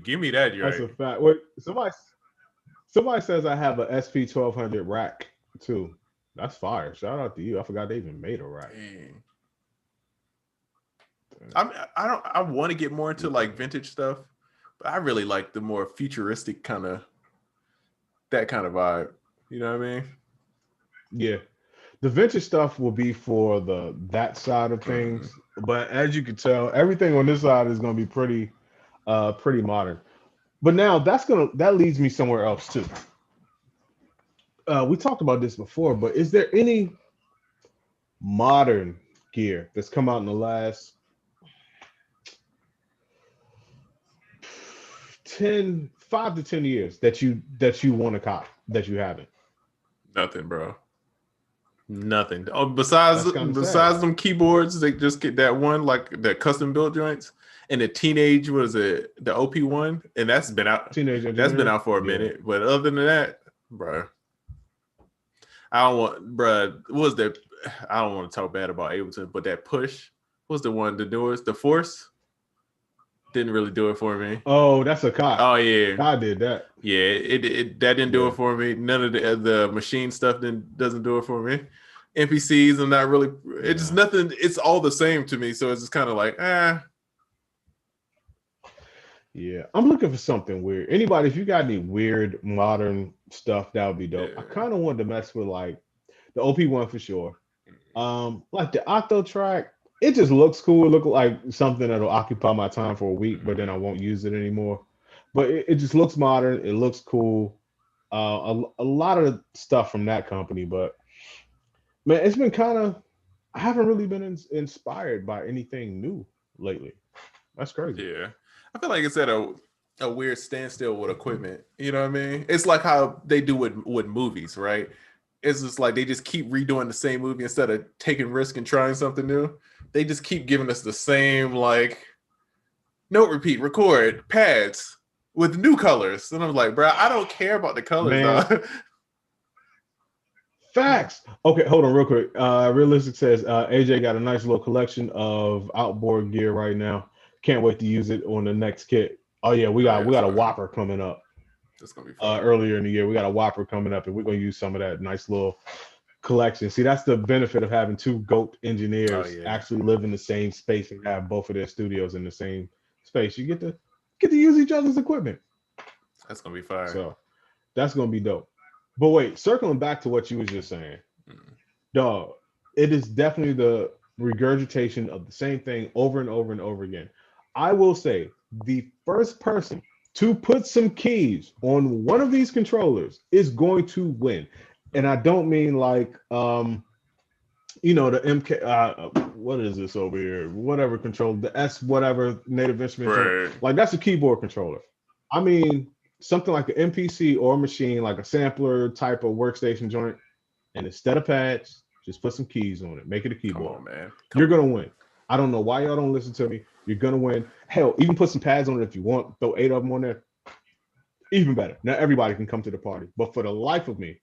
Give me that joint. That's a fact. Wait, somebody says I have a SP1200 rack too. That's fire. Shout out to you. I forgot they even made a rack. Dang. I want to get more into like vintage stuff, but I really like the more futuristic kind of vibe. You know what I mean? Yeah. The vintage stuff will be for that side of things, but as you can tell, everything on this side is going to be pretty modern. But now that leads me somewhere else too. We talked about this before, but is there any modern gear that's come out in the last 5 to 10 years that you want to cop that you haven't? Nothing, bro. Nothing. Oh, besides them keyboards, they just get that one like the custom built joints and the teenage the OP1, and that's been out. That's been out for a minute. But other than that, bro, I don't want, bro. What was that? I don't want to talk bad about Ableton, but that Push was the one. The doors, the Force didn't really do it for me. Oh, that's a cop. Oh yeah, I did that. Yeah, it that didn't do it for me. None of the machine stuff doesn't do it for me. NPCs, I'm not really. It's just nothing. It's all the same to me. So it's just kind of like, Yeah, I'm looking for something weird. Anybody, if you got any weird modern stuff, that would be dope. Yeah. I kind of wanted to mess with like the OP1 for sure. Like the Octo track, it just looks cool. It looks like something that'll occupy my time for a week, but then I won't use it anymore. But it just looks modern. It looks cool. A lot of stuff from that company, but man, it's been I haven't really been inspired by anything new lately. That's crazy. Yeah. I feel like it's at a weird standstill with equipment. You know what I mean? It's like how they do with movies, right? It's just like they just keep redoing the same movie instead of taking risk and trying something new. They just keep giving us the same like note repeat, record, pads with new colors. And I'm like, bro, I don't care about the colors. Facts. Okay, hold on real quick. Realistic says AJ got a nice little collection of outboard gear right now. Can't wait to use it on the next kit. Oh yeah, we got a Whopper coming up. That's gonna be fun. Earlier in the year. We got a Whopper coming up, and we're gonna use some of that nice little collection. See, that's the benefit of having two GOAT engineers actually live in the same space and have both of their studios in the same space. You get to use each other's equipment. That's gonna be fire. So that's gonna be dope. But wait, circling back to what you was just saying, dog, it is definitely the regurgitation of the same thing over and over and over again. I will say the first person to put some keys on one of these controllers is going to win. And I don't mean like you know, the MK, what is this over here? Whatever control, the S whatever native instrument, Right. like that's a keyboard controller. I mean, something like an MPC or a machine, like a sampler type of workstation joint, and instead of pads, just put some keys on it, make it a Come keyboard. on, man. You're gonna win. I don't know why y'all don't listen to me. You're gonna win. Hell, even put some pads on it if you want. Throw 8 of them on there. Even better. Now everybody can come to the party. But for the life of me,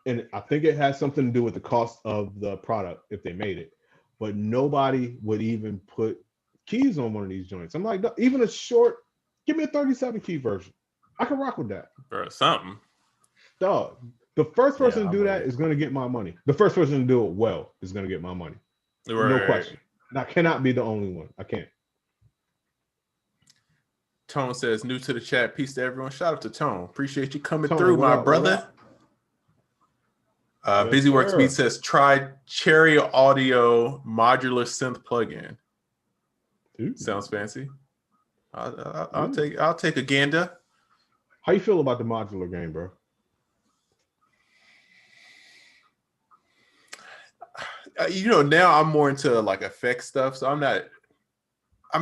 and I think it has something to do with the cost of the product if they made it, but nobody would even put keys on one of these joints. I'm like, even a short, give me a 37 key version. I can rock with that. Bro, something. Dog. The first person to do that is going to get my money. The first person to do it well is going to get my money. Right. No question. And I cannot be the only one. I can't. Tone says, new to the chat. Peace to everyone. Shout out to Tone. Appreciate you coming through, my brother. Busy Works Beat says, try Cherry Audio modular synth plugin. Sounds fancy. I'll take a gander. How you feel about the modular game, bro? You know, now I'm more into like effect stuff, so I'm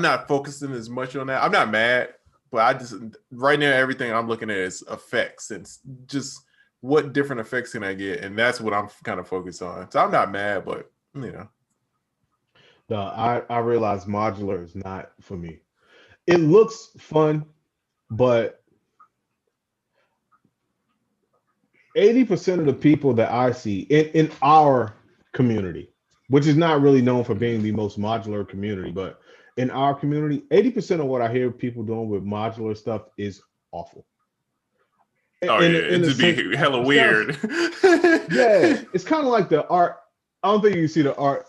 not focusing as much on that. I'm not mad, but I just right now everything I'm looking at is effects and just what different effects can I get, and that's what I'm kind of focused on. So I'm not mad, but you know. No, I realize modular is not for me. It looks fun, but 80% of the people that I see in our community, which is not really known for being the most modular community, but in our community, 80% of what I hear people doing with modular stuff is awful. Oh, it'd be hella weird. Yeah, it's kind of like the art. I don't think you can see the art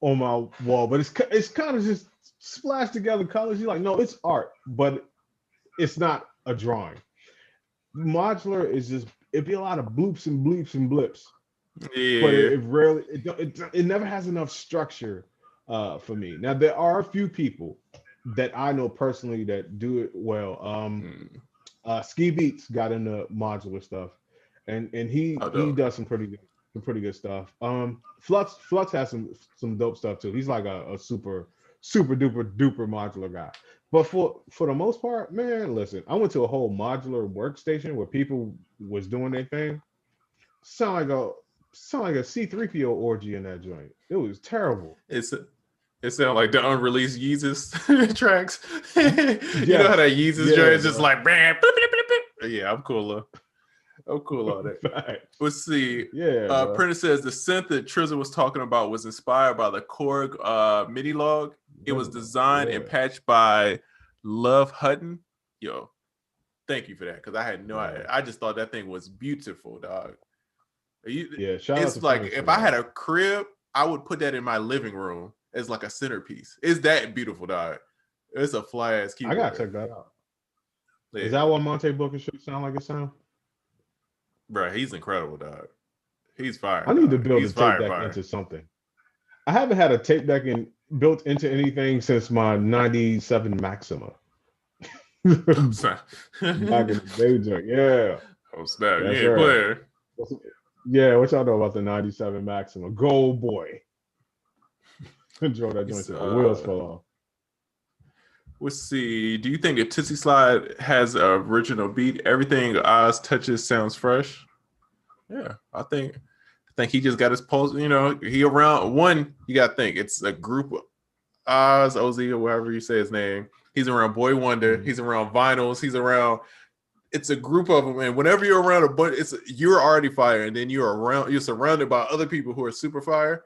on my wall, but it's kind of just splashed together colors. You're like, no, it's art, but it's not a drawing. Modular is just, it'd be a lot of bloops and bleeps and blips. Yeah. But it never has enough structure for me. Now there are a few people that I know personally that do it well. Ski Beats got into modular stuff, and he does some pretty good stuff. Flux has some dope stuff too. He's like a super duper modular guy. But for the most part, man, listen, I went to a whole modular workstation where people was doing their thing. Sound like a C-3PO orgy in that joint. It was terrible. It sounded like the unreleased Yeezus tracks. You know how that Yeezus joint is just like, yeah, I'm cool. I'm cool on that. Let's see. Yeah. Prentice says the synth that Triza was talking about was inspired by the Korg MIDI log. It was designed and patched by Love Hutton. Yo, thank you for that, because I had no idea. I just thought that thing was beautiful, dog. It's like if I had a crib, I would put that in my living room as like a centerpiece. It's that beautiful, dog. It's a fly ass keyboard. I gotta check that out. Yeah. Is that what Monte Booker should sound like? It sound, bro. He's incredible, dog. He's fire. I need to build a tape deck into something. I haven't had a tape deck built into anything since my '97 Maxima. Back in the day, joint. Yeah. Oh snap! You ain't playing. Yeah, what y'all know about the '97 Maxima? Gold boy. Drove that joint till the wheels fell off. Let's see. Do you think if Tootsie Slide has an original beat, everything Oz touches sounds fresh? Yeah, I think he just got his pulse. You know, he around one. You got to think it's a group of Oz, OZ, or whatever you say his name. He's around Boy Wonder. He's around Vinyls. He's around. It's a group of them, and whenever you're around a bunch, you're already fire, and then you're surrounded by other people who are super fire.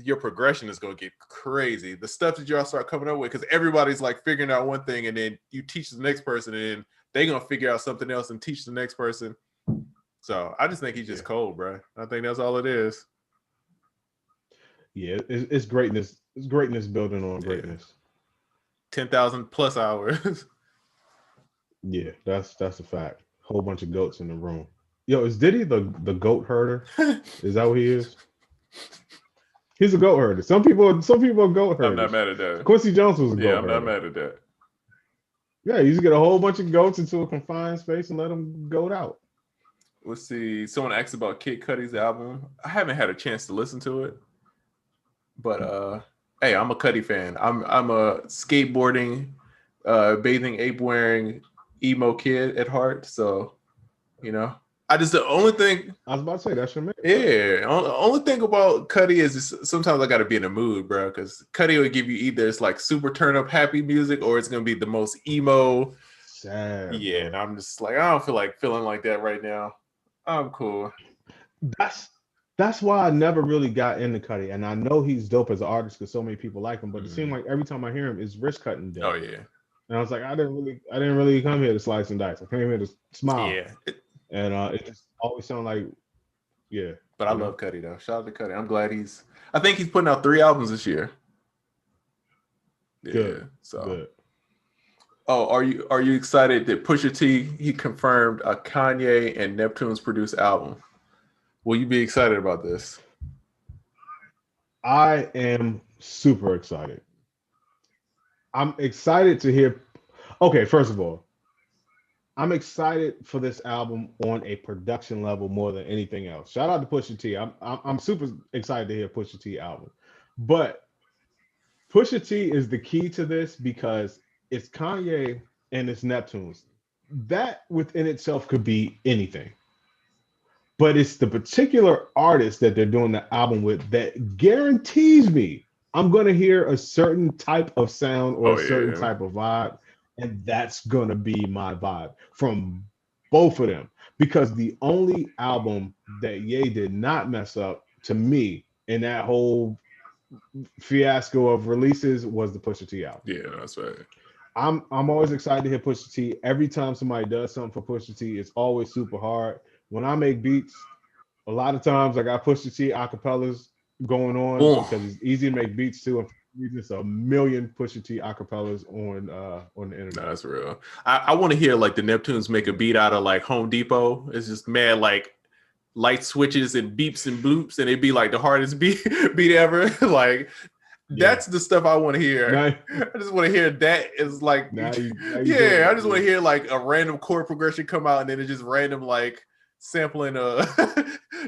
Your progression is gonna get crazy. The stuff that y'all start coming up with, because everybody's like figuring out one thing, and then you teach the next person, and then they're gonna figure out something else and teach the next person. So I just think he's just cold, bro. I think that's all it is. Yeah, it's greatness. It's greatness building on greatness. 10,000 plus hours. Yeah, that's a fact. Whole bunch of goats in the room. Yo, is Diddy the goat herder? Is that what he is? He's a goat herder. Some people are goat herders. I'm not mad at that. Quincy Jones was a goat herder. Yeah, I'm not mad at that. Yeah, you just get a whole bunch of goats into a confined space and let them goat out. Let's see. Someone asked about Kid Cudi's album. I haven't had a chance to listen to it. But hey, I'm a Cudi fan. I'm a skateboarding, bathing ape wearing emo kid at heart. So, you know, the only thing I was about to say that's your man. Yeah, only thing about Cudi is sometimes I got to be in the mood, bro. Because Cudi will give you either it's like super turn up happy music or it's gonna be the most emo. Sad, Yeah, bro. and I'm just like I don't feel like feeling like that right now. I'm cool. That's why I never really got into Cudi, and I know he's dope as an artist because so many people like him. But it seemed like every time I hear him, it's wrist cutting Oh dope. yeah, And I was like, I didn't really come here to slice and dice. I came here to smile. yeah. And it just always sounded like, yeah. But I love Cudi though. Shout out to Cudi. I'm glad I think he's putting out 3 albums this year. Yeah. Good. So. Good. Oh, are you excited that Pusha T he confirmed a Kanye and Neptunes produced album? Will you be excited about this? I am super excited. I'm excited to hear. Okay, first of all, I'm excited for this album on a production level more than anything else. Shout out to Pusha T. I'm super excited to hear Pusha T album, but Pusha T is the key to this because it's Kanye and it's Neptunes. That within itself could be anything. But it's the particular artist that they're doing the album with that guarantees me I'm going to hear a certain type of sound or a certain type of vibe. And that's going to be my vibe from both of them. Because the only album that Ye did not mess up to me in that whole fiasco of releases was the Pusha T album. Yeah, that's right. I'm always excited to hear Pusha T. Every time somebody does something for Pusha T, it's always super hard. When I make beats, a lot of times I got Pusha T acapellas going on because it's easy to make beats too. And there's a million Pusha T acapellas on the internet. No, that's real. I want to hear like the Neptunes make a beat out of like Home Depot. It's just mad like light switches and beeps and bloops, and it'd be like the hardest beat ever. Like that's the stuff I want to hear. I just want to hear that is like I just want to hear like a random chord progression come out and then it's just random like sampling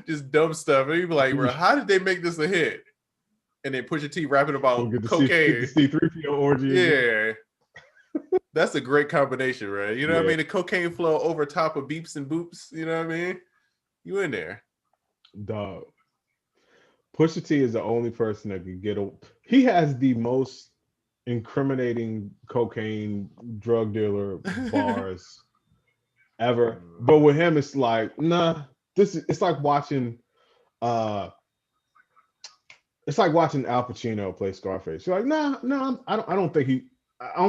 just dumb stuff. And you'd be like, bro, how did they make this a hit? And then Pusha T rapping about cocaine. C3PO orgy. Yeah. That's a great combination, right? You know what I mean? The cocaine flow over top of beeps and boops. You know what I mean? You in there. Dog. Pusha T is the only person that can get he has the most incriminating cocaine drug dealer bars ever. But with him, it's like, nah, it's like watching it's like watching Al Pacino play Scarface. You're like, nah, I don't think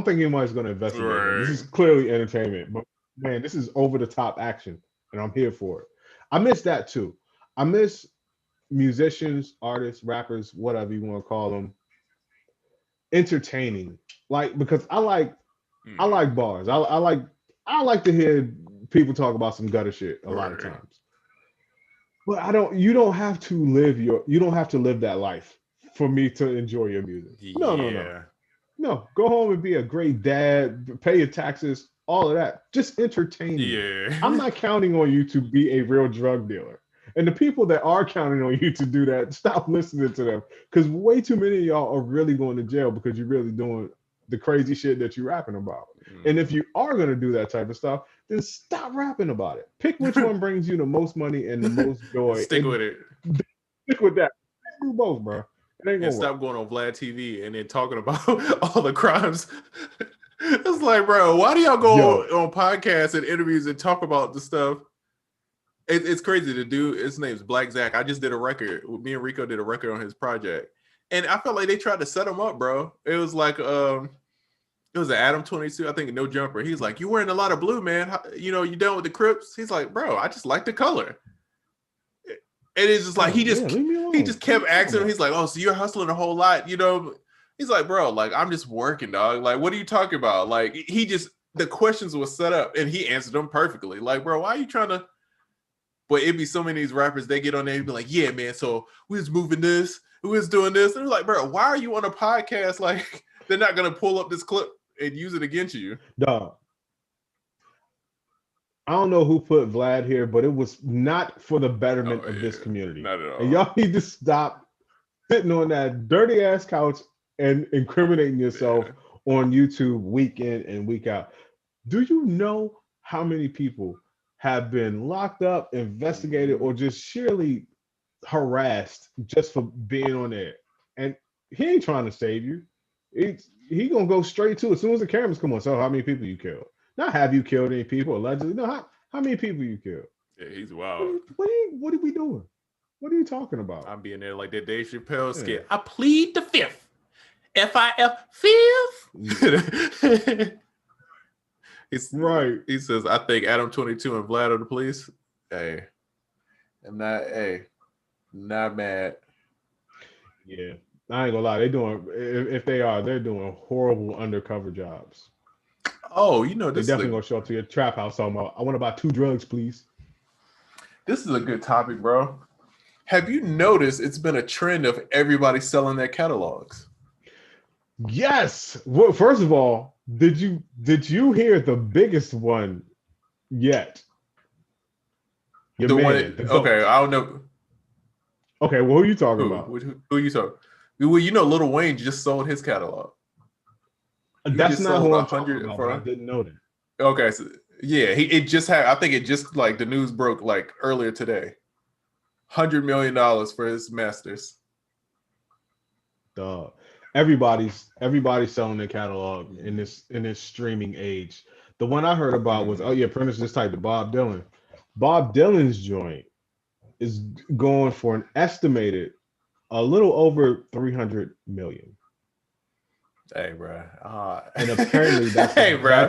anybody's gonna investigate him. This is clearly entertainment, but man, this is over the top action, and I'm here for it. I miss that too. I miss musicians, artists, rappers, whatever you want to call them, entertaining. Like, because I like bars. I like to hear people talk about some gutter shit a lot of times. But you don't have to live that life for me to enjoy your music. No. Go home and be a great dad, pay your taxes, all of that. Just entertain me. I'm not counting on you to be a real drug dealer. And the people that are counting on you to do that, stop listening to them. Because way too many of y'all are really going to jail because you're really doing the crazy shit that you're rapping about. And if you are going to do that type of stuff, then stop rapping about it. Pick which one brings you the most money and the most joy. Stick with it. Stick with that. Do both, bro. And stop going on Vlad TV and then talking about all the crimes. It's like, bro, why do y'all go on podcasts and interviews and talk about the stuff? It's crazy to do. His name's Black Zach. I just did a record. Me and Rico did a record on his project. And I felt like they tried to set him up, bro. It was like, it was an Adam 22, I think, No Jumper. He's like, you wearing a lot of blue, man. You done with the Crips? He's like, bro, I just like the color. And it's just like, he just kept asking him. He's like, oh, so you're hustling a whole lot, He's like, bro, like, I'm just working, dog. Like, what are you talking about? Like, the questions were set up and he answered them perfectly. Like, bro, why are you trying to? But it'd be so many of these rappers, they get on there and be like, yeah, man, so we was moving this, we was doing this. And they're like, bro, why are you on a podcast? Like, they're not going to pull up this clip and use it against you. Dog. I don't know who put Vlad here, but it was not for the betterment of this community. Not at all. And y'all need to stop sitting on that dirty ass couch and incriminating yourself on YouTube week in and week out. Do you know how many people have been locked up, investigated, or just sheerly harassed just for being on there? And he ain't trying to save you. He gonna go straight to it as soon as the cameras come on. So how many people you killed? Not have you killed any people allegedly? No, how many people you killed? Yeah, he's wild. What are we doing? What are you talking about? I'm being there like that Dave Chappelle skit. I plead the fifth. Fifth. It's right. He says, I think Adam 22 and Vlad are the police. Hey, I'm not. Hey, not mad. Yeah, I ain't gonna lie. They're doing. If they are, they're doing horrible undercover jobs. Oh, you know, this they definitely gonna show up to your trap house talking about, I want to buy 2 drugs, please. This is a good topic, bro. Have you noticed it's been a trend of everybody selling their catalogs? Yes. Well, first of all, did you hear the biggest one yet? Okay, I don't know. Okay, well, who are you talking about? Who are you talking? Well, you know, Lil Wayne just sold his catalog. That's not who I'm talking about. I didn't know that. Okay, so yeah, it just had. I think it just like the news broke like earlier today. $100 million for his masters. Dog. Everybody's selling their catalog in this streaming age. The one I heard about was, Prentice just typed to Bob Dylan. Bob Dylan's joint is going for an estimated a little over 300 million. Hey, bro. And apparently that's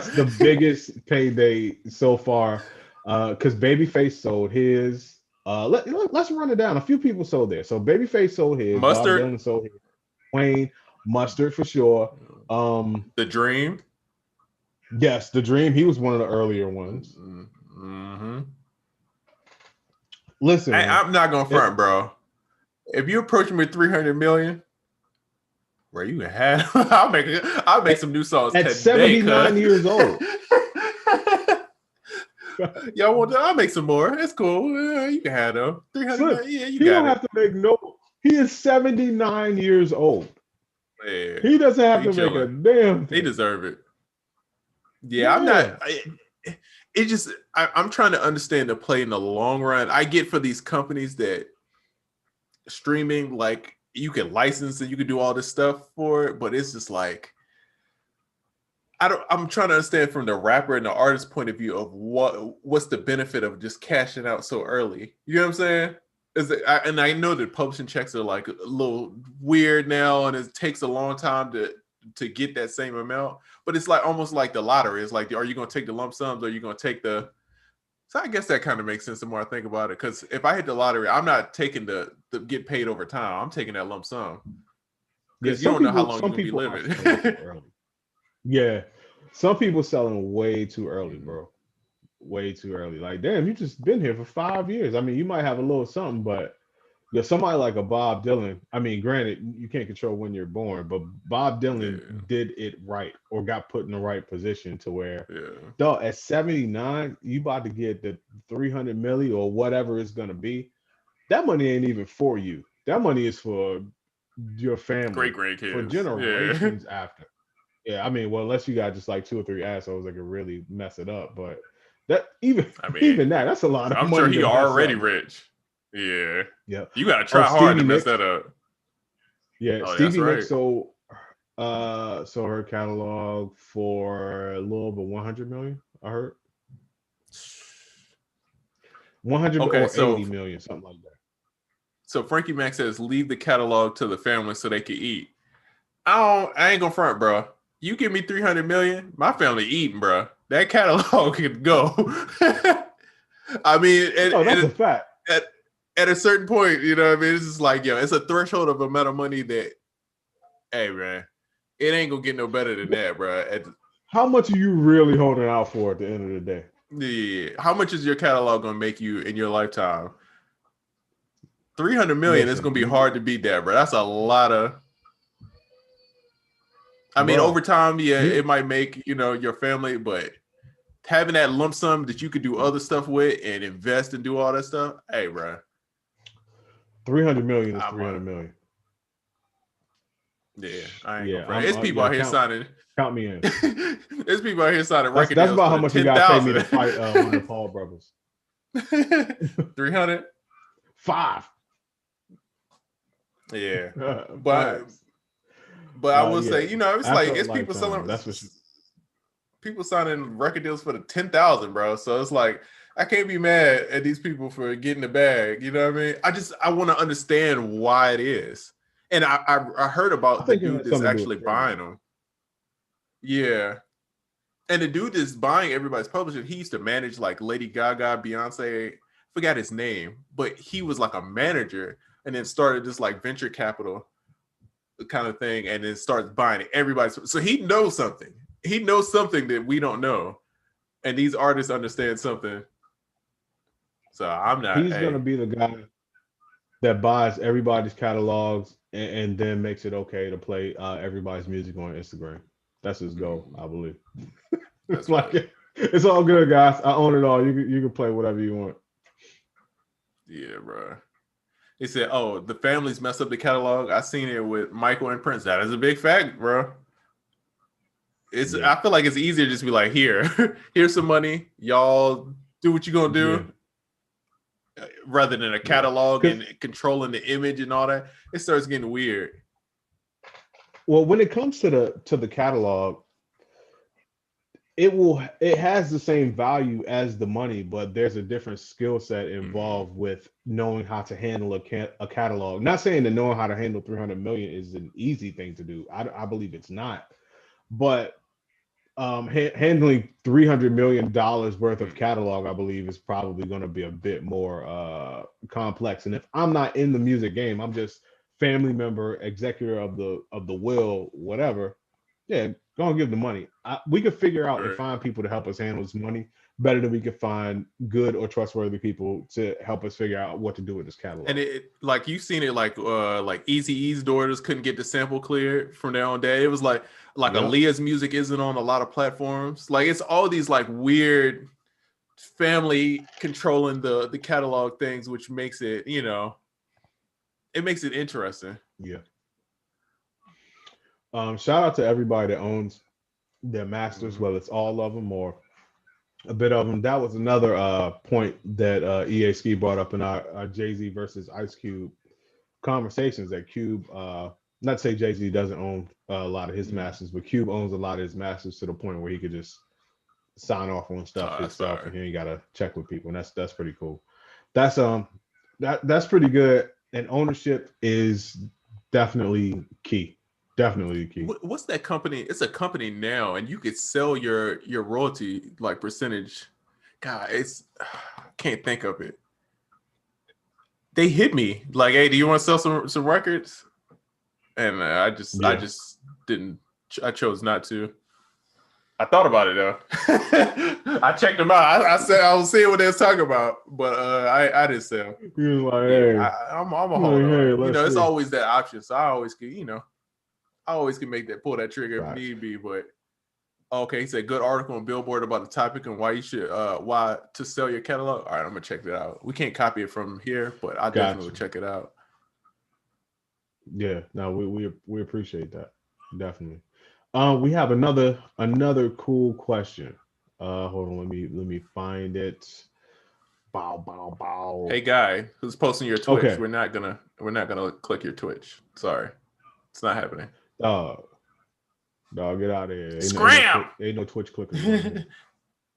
the biggest payday so far. Because Babyface sold his. Let's run it down. A few people sold there. So Babyface sold his. Mustard. Bob Dylan sold his. Wayne, Mustard for sure. The Dream. Yes, The Dream. He was one of the earlier ones. Mm-hmm. Listen, I'm not gonna front, bro. If you approach me with 300 million, bro, you can have. I'll make some new songs at today, 79 years old. Y'all want to? I'll make some more. It's cool. You can have them. 300. Yeah, you got it. He don't have to make no. He is 79 years old. Man, he doesn't have to make a damn thing. They deserve it. Yeah. I'm not. It just. I'm trying to understand the play in the long run. I get for these companies that streaming, like you can license and you can do all this stuff for it, but it's just like. I'm trying to understand from the rapper and the artist point of view of what's the benefit of just cashing out so early. You know what I'm saying? And I know that publishing checks are like a little weird now, and it takes a long time to get that same amount. But it's like almost like the lottery. It's like, are you going to take the lump sums or are you going to take the? So I guess that kind of makes sense the more I think about it. Because if I hit the lottery, I'm not taking the get paid over time. I'm taking that lump sum. Because you don't know how long you're going to be living. Yeah, some people selling way too early, bro. Way too early. Like, damn, you just been here for 5 years. I mean, you might have a little something, but somebody like a Bob Dylan. I mean, granted, you can't control when you're born, but Bob Dylan did it right or got put in the right position to where, dog, at 79, you about to get the 300 million or whatever it's gonna be. That money ain't even for you. That money is for your family, great kids, for generations after. Yeah, I mean, well, unless you got just like 2 or 3 assholes that could really mess it up, but that even that's a lot of money. I'm sure he already rich. Yeah. You gotta try hard to mess that up. Yeah, Stevie Nicks sold her catalog for a little over 100 million. I heard 100 or 80 million, something like that. So Frankie Mac says, leave the catalog to the family so they can eat. I ain't gonna front, bro. You give me 300 million, my family eating, bro. That catalog could go. I mean, that's a fact. At a certain point, you know what I mean? It's just like, it's a threshold of amount of money that, hey, man, it ain't gonna get no better than that, bro. How much are you really holding out for at the end of the day? Yeah. How much is your catalog gonna make you in your lifetime? 300 million is gonna be hard to beat that, bro. That's a lot of. I mean, over time, it might make, your family, but having that lump sum that you could do other stuff with and invest and do all that stuff, hey, bro. 300 million is 300 million. Yeah, I ain't Yeah, gonna. It's people out here signing. Count me in. There's people out here signing record That's deals about for how much you gotta pay me to 10,000. fight one of the Paul brothers. 300. 5. Yeah, but I will say, you know, it's After like it's people selling. That's for sure. People signing record deals for the 10,000, bro. So it's like I can't be mad at these people for getting the bag. You know what I mean? I want to understand why it is. And I heard about the dude that's actually buying them. Yeah. And the dude that's buying everybody's publishing, he used to manage like Lady Gaga, Beyonce, forgot his name, but he was like a manager and then started this like venture capital kind of thing and then starts buying everybody's. So he knows something. He knows something that we don't know. And these artists understand something. So I'm not. He's going to be the guy that buys everybody's catalogs and then makes it okay to play everybody's music on Instagram. That's his goal, I believe. It's like it's all good, guys. I own it all. You can play whatever you want. Yeah, bro. He said, "Oh, the families messed up the catalog. I seen it with Michael and Prince. That is a big fact, bro. It's. Yeah. I feel like it's easier to just be like, here's some money. Y'all do what you gonna do." Yeah. Rather than a catalog and controlling the image and all that, it starts getting weird. Well, when it comes to the catalog, it has the same value as the money, but there's a different skill set involved with knowing how to handle a catalog. Not saying that knowing how to handle 300 million is an easy thing to do. I believe it's not, but handling $300 million worth of catalog, I believe, is probably going to be a bit more complex. And if I'm not in the music game, I'm just family member, executor of the will, whatever. Yeah, go and give the money. We could figure out and find people to help us handle this money better than we could find good or trustworthy people to help us figure out what to do with this catalog. And it, like you've seen it, like Eazy-E's daughters couldn't get the sample cleared from their own day. It was like Aaliyah's music isn't on a lot of platforms. Like it's all these like weird family controlling the catalog things, which makes it, you know, it makes it interesting. Yeah. Shout out to everybody that owns their masters, whether it's all of them or a bit of them. That was another point that EA Ski brought up in our Jay-Z versus Ice Cube conversations. That Cube, not to say Jay-Z doesn't own a lot of his masters, but Cube owns a lot of his masters to the point where he could just sign off on stuff himself, and he ain't got to check with people, and that's pretty cool. That's pretty good, and ownership is definitely key. Definitely key. What's that company? It's a company now, and you could sell your royalty like percentage. God, can't think of it. They hit me like, "Hey, do you want to sell some records?" And I just didn't. I chose not to. I thought about it though. I checked them out. I said I was seeing what they was talking about, but I didn't sell. You was like, "Hey, I'm a hold on." You know, it's always that option, so I always can, you know. I always can pull that trigger if need be, but okay, he said good article on Billboard about the topic and why you should why to sell your catalog. All right, I'm gonna check that out. We can't copy it from here, but I definitely will check it out. Yeah, no, we appreciate that. Definitely. We have another cool question. Hold on, let me find it. Bow. Hey guy who's posting your Twitch, okay. We're not gonna click your Twitch. Sorry. It's not happening. Dog, get out of here. Scram! Ain't no Twitch clickers.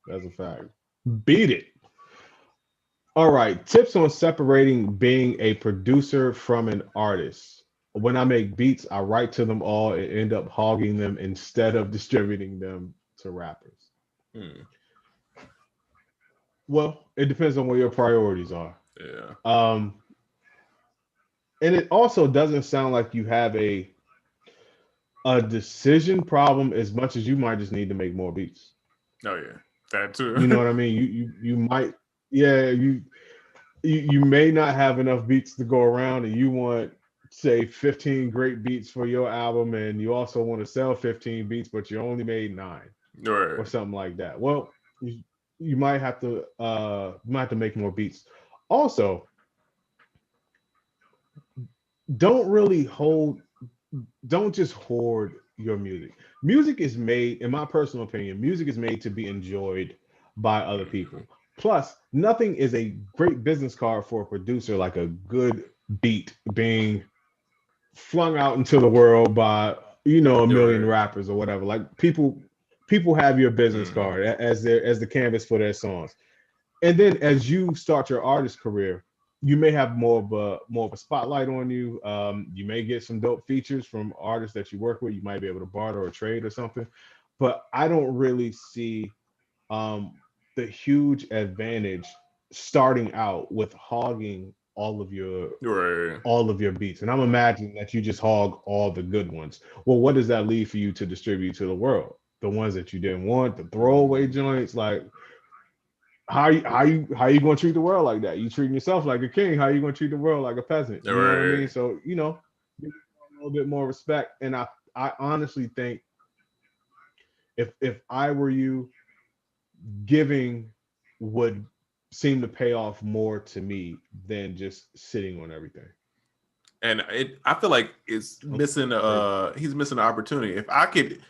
That's a fact. Beat it. All right. Tips on separating being a producer from an artist. When I make beats, I write to them all and end up hogging them instead of distributing them to rappers. Well, it depends on what your priorities are. Yeah. And it also doesn't sound like you have a decision problem as much as you might just need to make more beats. Oh yeah, that too. You know what I mean? You might, yeah, you may not have enough beats to go around, and you want, say, 15 great beats for your album, and you also want to sell 15 beats, but you only made 9, or something like that. Well, you might have to make more beats. Also, don't really hold don't just hoard your music. Music is made, in my personal opinion, music is made to be enjoyed by other people. Plus, nothing is a great business card for a producer like a good beat being flung out into the world by a million Right. rappers or whatever. Like people have your business Mhm. card as the canvas for their songs. And then as you start your artist career, you may have more of a spotlight on you. You may get some dope features from artists that you work with. You might be able to barter or trade or something. But I don't really see um, the huge advantage starting out with hogging Right. all of your beats. And I'm imagining that you just hog all the good ones. Well, what does that leave for you to distribute to the world? The ones that you didn't want, the throwaway joints, like how you going to treat the world like that? You treating yourself like a king. How you going to treat the world like a peasant? You know what I Right. mean? So give a little bit more respect. And I honestly think if I were you, giving would seem to pay off more to me than just sitting on everything. And I feel like it's Oh, missing. crazy. He's missing an opportunity. If I could,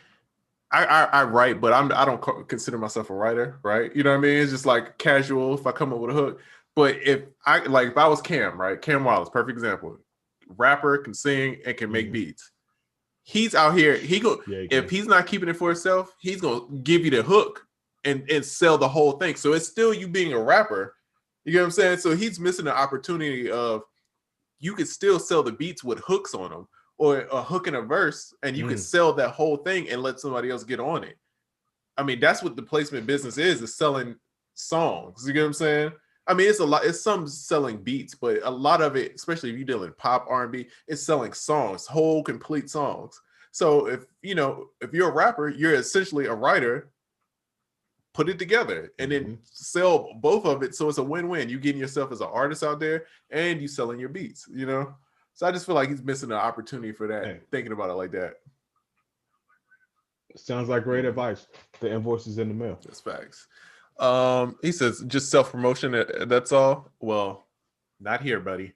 I write, but I don't consider myself a writer, right? You know what I mean? It's just like casual. If I come up with a hook, but if I was Cam, right? Cam Wallace, perfect example. Rapper, can sing and can make Mhm. beats. He's out here. Yeah, you If can. he's not keeping it for himself, he's gonna give you the hook and sell the whole thing. So it's still you being a rapper. You get what I'm saying? So he's missing the opportunity of you could still sell the beats with hooks on them or a hook in a verse, and you could Mm. sell that whole thing and let somebody else get on it. I mean, that's what the placement business is selling songs. You get what I'm saying? I mean, it's a lot. It's some selling beats, but a lot of it, especially if you're dealing pop R&B, it's selling songs, whole complete songs. So if you're a rapper, you're essentially a writer. Put it together and then Mhm. sell both of it, so it's a win-win. You getting yourself as an artist out there, and you selling your beats. So I just feel like he's missing an opportunity for that. Hey, Thinking about it like that. sounds like great Mhm. advice. The invoice is in the mail. That's facts. He says just self-promotion. That's all. Well, not here, buddy.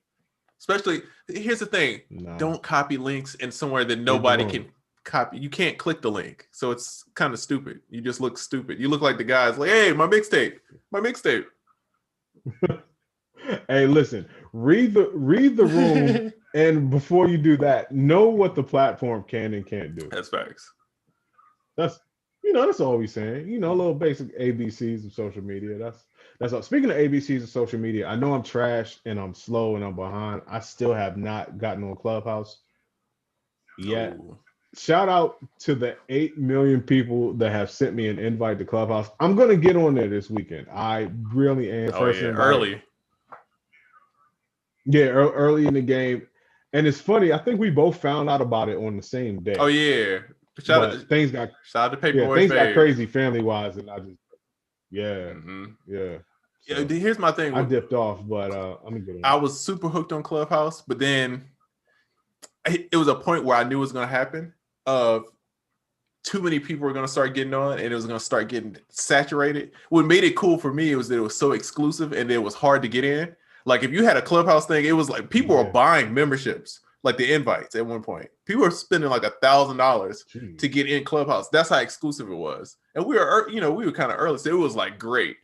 Especially here's the thing: Nah, don't copy links in somewhere that read the nobody room. can copy. You can't click the link, so it's kind of stupid. You just look stupid. You look like the guy's like, "Hey, my mixtape." Hey, listen, read the room, and before you do that, know what the platform can and can't do. That's facts. That's that's all we saying. Little basic ABCs of social media. That's all. Speaking of ABCs of social media, I know I'm trash and I'm slow and I'm behind. I still have not gotten on Clubhouse yet. Oh, Shout out to the 8 million people that have sent me an invite to Clubhouse. I'm gonna get on there this weekend. I really am. oh First yeah, invite. early. Yeah, early in the game. And it's funny, I think we both found out about it on the same Oh day. yeah, shout out, But things got shout out to yeah, Paperboy things got Fave. crazy family wise, and I just yeah, Mm-hmm. yeah. Yeah, So here's my thing. I dipped off, but I'm gonna get on I it. was super hooked on Clubhouse, but then it was a point where I knew it was going to happen. Of too many people were going to start getting on, and it was going to start getting saturated. What made it cool for me was that it was so exclusive, and it was hard to get in. Like if you had a Clubhouse thing, it was like people were Yeah. buying memberships, like the invites at one point. People were spending like $1,000 to Jeez. get in Clubhouse. That's how exclusive it was, and we were kind of early, so it was like great.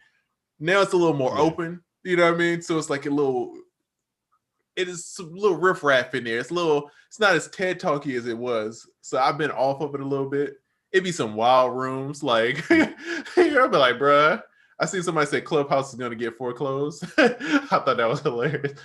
Now it's a little more Yeah. open. You know what I mean? So it's like it is some little riffraff in there. It's not as TED talky as it was. So I've been off of it a little bit. It'd be some wild rooms. Like, Mm. I'd be like, bruh, I see somebody say Clubhouse is going to get foreclosed. I thought that was hilarious.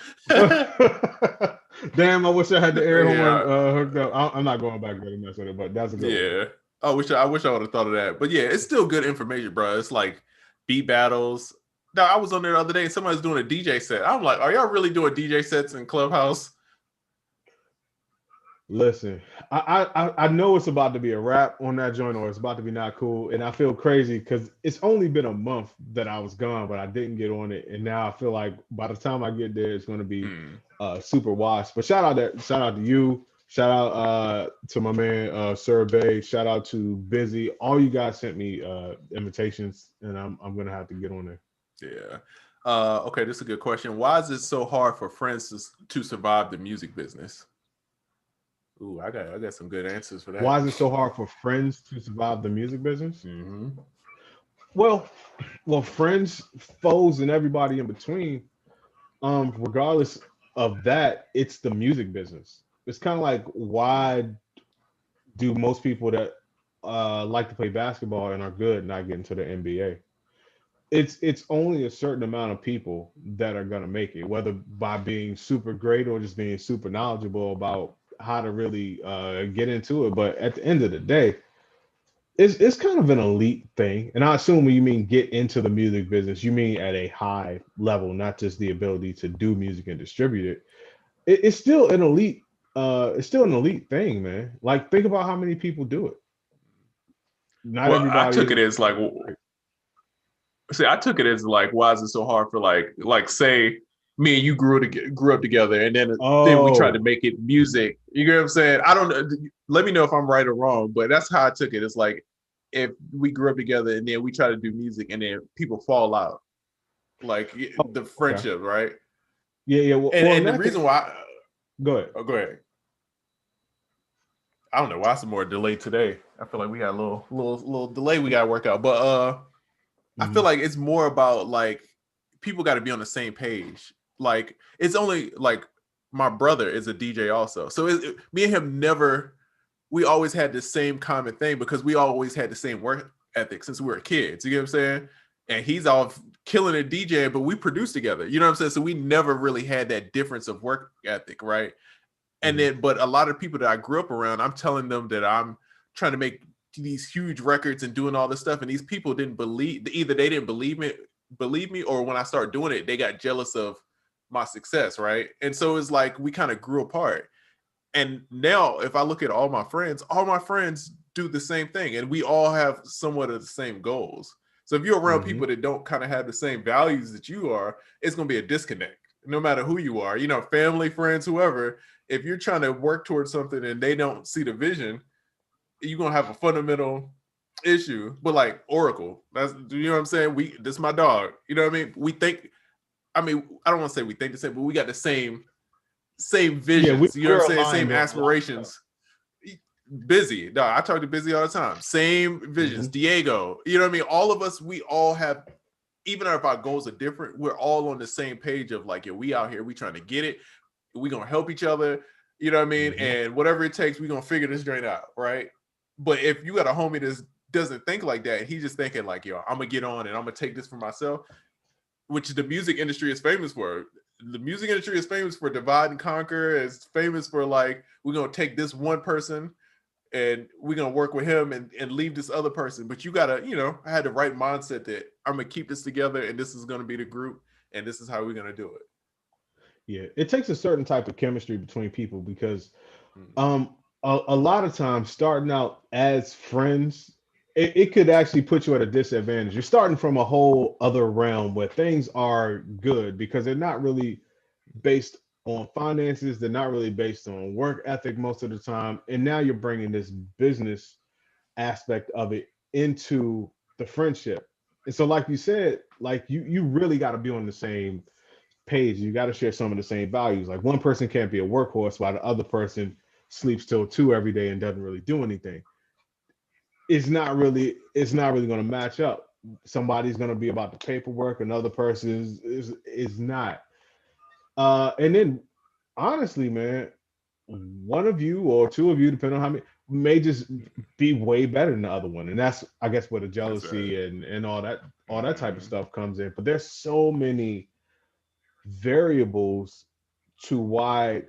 Damn, I wish I had the air horn Yeah. hooked up. I'm not going back there to mess with it, but that's a good one though. Yeah. I wish I would have thought of that. But yeah, it's still good information, bro. It's like beat battles. No, I was on there the other day and somebody's doing a DJ set. I'm like, are y'all really doing DJ sets in Clubhouse? Listen, I know it's about to be a wrap on that joint, or it's about to be not cool, and I feel crazy because it's only been a month that I was gone, but I didn't get on it, and now I feel like by the time I get there, it's going to be super washed. But shout out to you, shout out to my man Sir Bay, shout out to Busy. All you guys sent me invitations, and I'm gonna have to get on there. Yeah. Okay, this is a good question. Why is it so hard for friends to survive the music business? Ooh, I got some good answers for that. Why is it so hard for friends to survive the music business? Mm-hmm. Well, friends, foes, and everybody in between. Regardless of that, it's the music business. It's kind of like, why do most people that like to play basketball and are good not get into the NBA? It's only a certain amount of people that are gonna make it, whether by being super great or just being super knowledgeable about how to really get into it. But at the end of the day, it's kind of an elite thing. And I assume when you mean get into the music business, you mean at a high level, not just the ability to do music and distribute it. It's still an elite. It's still an elite thing, man. Like, think about how many people do it. Not Well, I everybody took is. it as like, see, I took it as like, why is it so hard for like say me and you grew up together, and then we tried to Oh, make it music. You get what I'm saying? I don't know. Let me know if I'm right or wrong, but that's how I took it. It's like if we grew up together and then we try to do music, and then people fall out, like the okay. friendship, right? Yeah, yeah. Well, in And the that case, reason why, go ahead. oh, go ahead. I don't know why it's more delayed today. I feel like we got a little delay we got to work out, but I feel like it's more about like people got to be on the same page. Like it's only like my brother is a DJ also, so me and him never. We always had the same common thing because we always had the same work ethic since we were kids. You get what I'm saying? And he's all killing a DJ, but we produced together. You know what I'm saying? So we never really had that difference of work ethic, right? And then, but a lot of people that I grew up around, I'm telling them that I'm trying to make these huge records and doing all this stuff, and these people didn't believe. Either they didn't believe me, or when I started doing it, they got jealous of my success, right? And so it's like we kind of grew apart. And now, if I look at all my friends do the same thing, and we all have somewhat of the same goals. So if you're around people that don't kind of have the same values that you are, it's going to be a disconnect, no matter who you are. You know, family, friends, whoever. If you're trying to work towards something and they don't see the vision, you're gonna have a fundamental issue. But like Oracle, that's, you know what I'm saying? This is my dog. You know what I mean? We think. I mean, I don't want to say we think the same, but we got the same Yeah, visions. You know what we're I'm saying? Same aligned on a lot of stuff. aspirations. Busy. No, I talk to Busy all the time. Same visions. Diego. You know what I mean? All of us, we all have, even if our goals are different, we're all on the same page of like, yeah, we out here, we trying to get it. We gonna help each other. You know what I mean? And whatever it takes, we gonna figure this joint out, right? But if you got a homie that doesn't think like that, and he's just thinking like, yo, I'm gonna get on and I'm gonna take this for myself, which the music industry is famous for. The music industry is famous for divide and conquer. It's famous for like, we're gonna take this one person and we're gonna work with him and leave this other person. But you gotta, you know, I had the right mindset that I'm gonna keep this together and this is gonna be the group and this is how we're gonna do it. Yeah, it takes a certain type of chemistry between people because a lot of times starting out as friends, it could actually put you at a disadvantage. You're starting from a whole other realm where things are good because they're not really based on finances, they're not really based on work ethic most of the time, and now you're bringing this business aspect of it into the friendship. And so like you said, like you really got to be on the same page. You got to share some of the same values. Like one person can't be a workhorse while the other person sleeps till 2 every day and doesn't really do anything. It's not really going to match up. Somebody's going to be about the paperwork, another person is not. And then honestly, man, one of you or two of you, depending on how many, may just be way better than the other one. And that's, I guess, where the jealousy and all that type of stuff comes in. But there's so many variables to why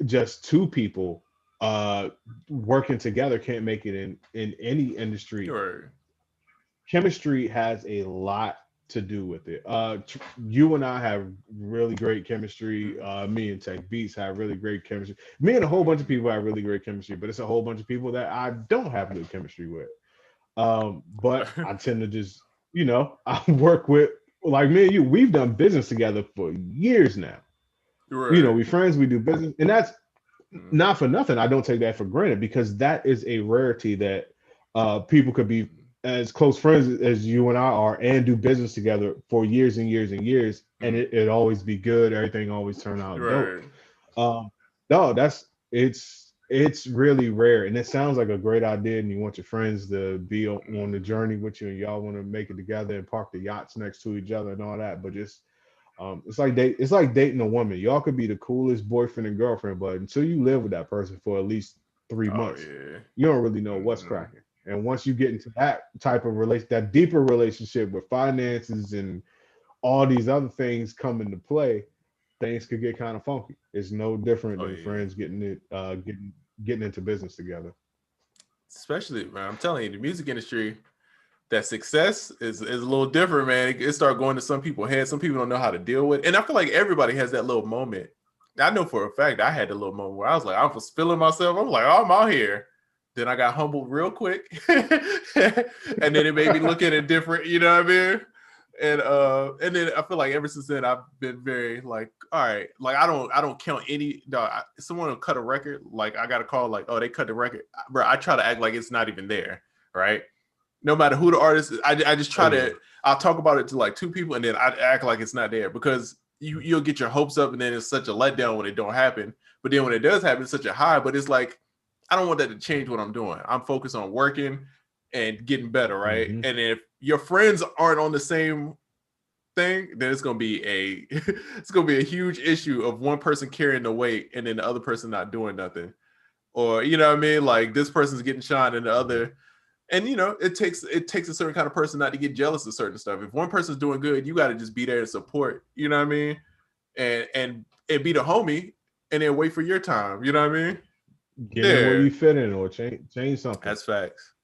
just two people working together can't make it in any industry. Sure. Chemistry has a lot to do with it. You and I have really great chemistry. Me and Tech Beats have really great chemistry. Me and a whole bunch of people have really great chemistry, but it's a whole bunch of people that I don't have good chemistry with. But I tend to just, I work with, like me and you, we've done business together for years now. Right. We friends, we do business, and that's not for nothing. I don't take that for granted because that is a rarity that people could be as close friends as you and I are and do business together for years and years and years, and it always be good. Everything always turn out dope. Right. No, it's it's really rare, and it sounds like a great idea, and you want your friends to be on the journey with you, and y'all want to make it together and park the yachts next to each other and all that. But just it's like dating a woman. Y'all could be the coolest boyfriend and girlfriend, but until you live with that person for at least 3 months, yeah. you don't really know what's cracking. And once you get into that type of that deeper relationship with finances and all these other things come into play, things could get kind of funky. It's no different than friends getting into business together. Especially, man, I'm telling you, the music industry, that success is a little different, man. It start going to some people's head. Some people don't know how to deal with it. And I feel like everybody has that little moment. I know for a fact I had a little moment where I was like, I was feeling myself. I'm like, oh, I'm out here. Then I got humbled real quick. And then it made me look at it different, you know what I mean? And then I feel like ever since then I've been very like, all right, like I don't count any. No, someone will cut a record, like I got a call, like, oh, they cut the record, bro. I try to act like it's not even there, right? No matter who the artist is, I just try to. I'll talk about it to like 2 people, and then I act like it's not there, because you'll get your hopes up, and then it's such a letdown when it don't happen. But then when it does happen, it's such a high. But it's like I don't want that to change what I'm doing. I'm focused on working and getting better, right? Mm-hmm. And if your friends aren't on the same thing, then it's gonna be a huge issue of one person carrying the weight and then the other person not doing nothing, or you know what I mean? Like this person's getting shot and the other. And you know, it takes a certain kind of person not to get jealous of certain stuff. If one person's doing good, you got to just be there to support. You know what I mean? And be the homie, and then wait for your time. You know what I mean? Get in where you fit in, or change something. That's facts.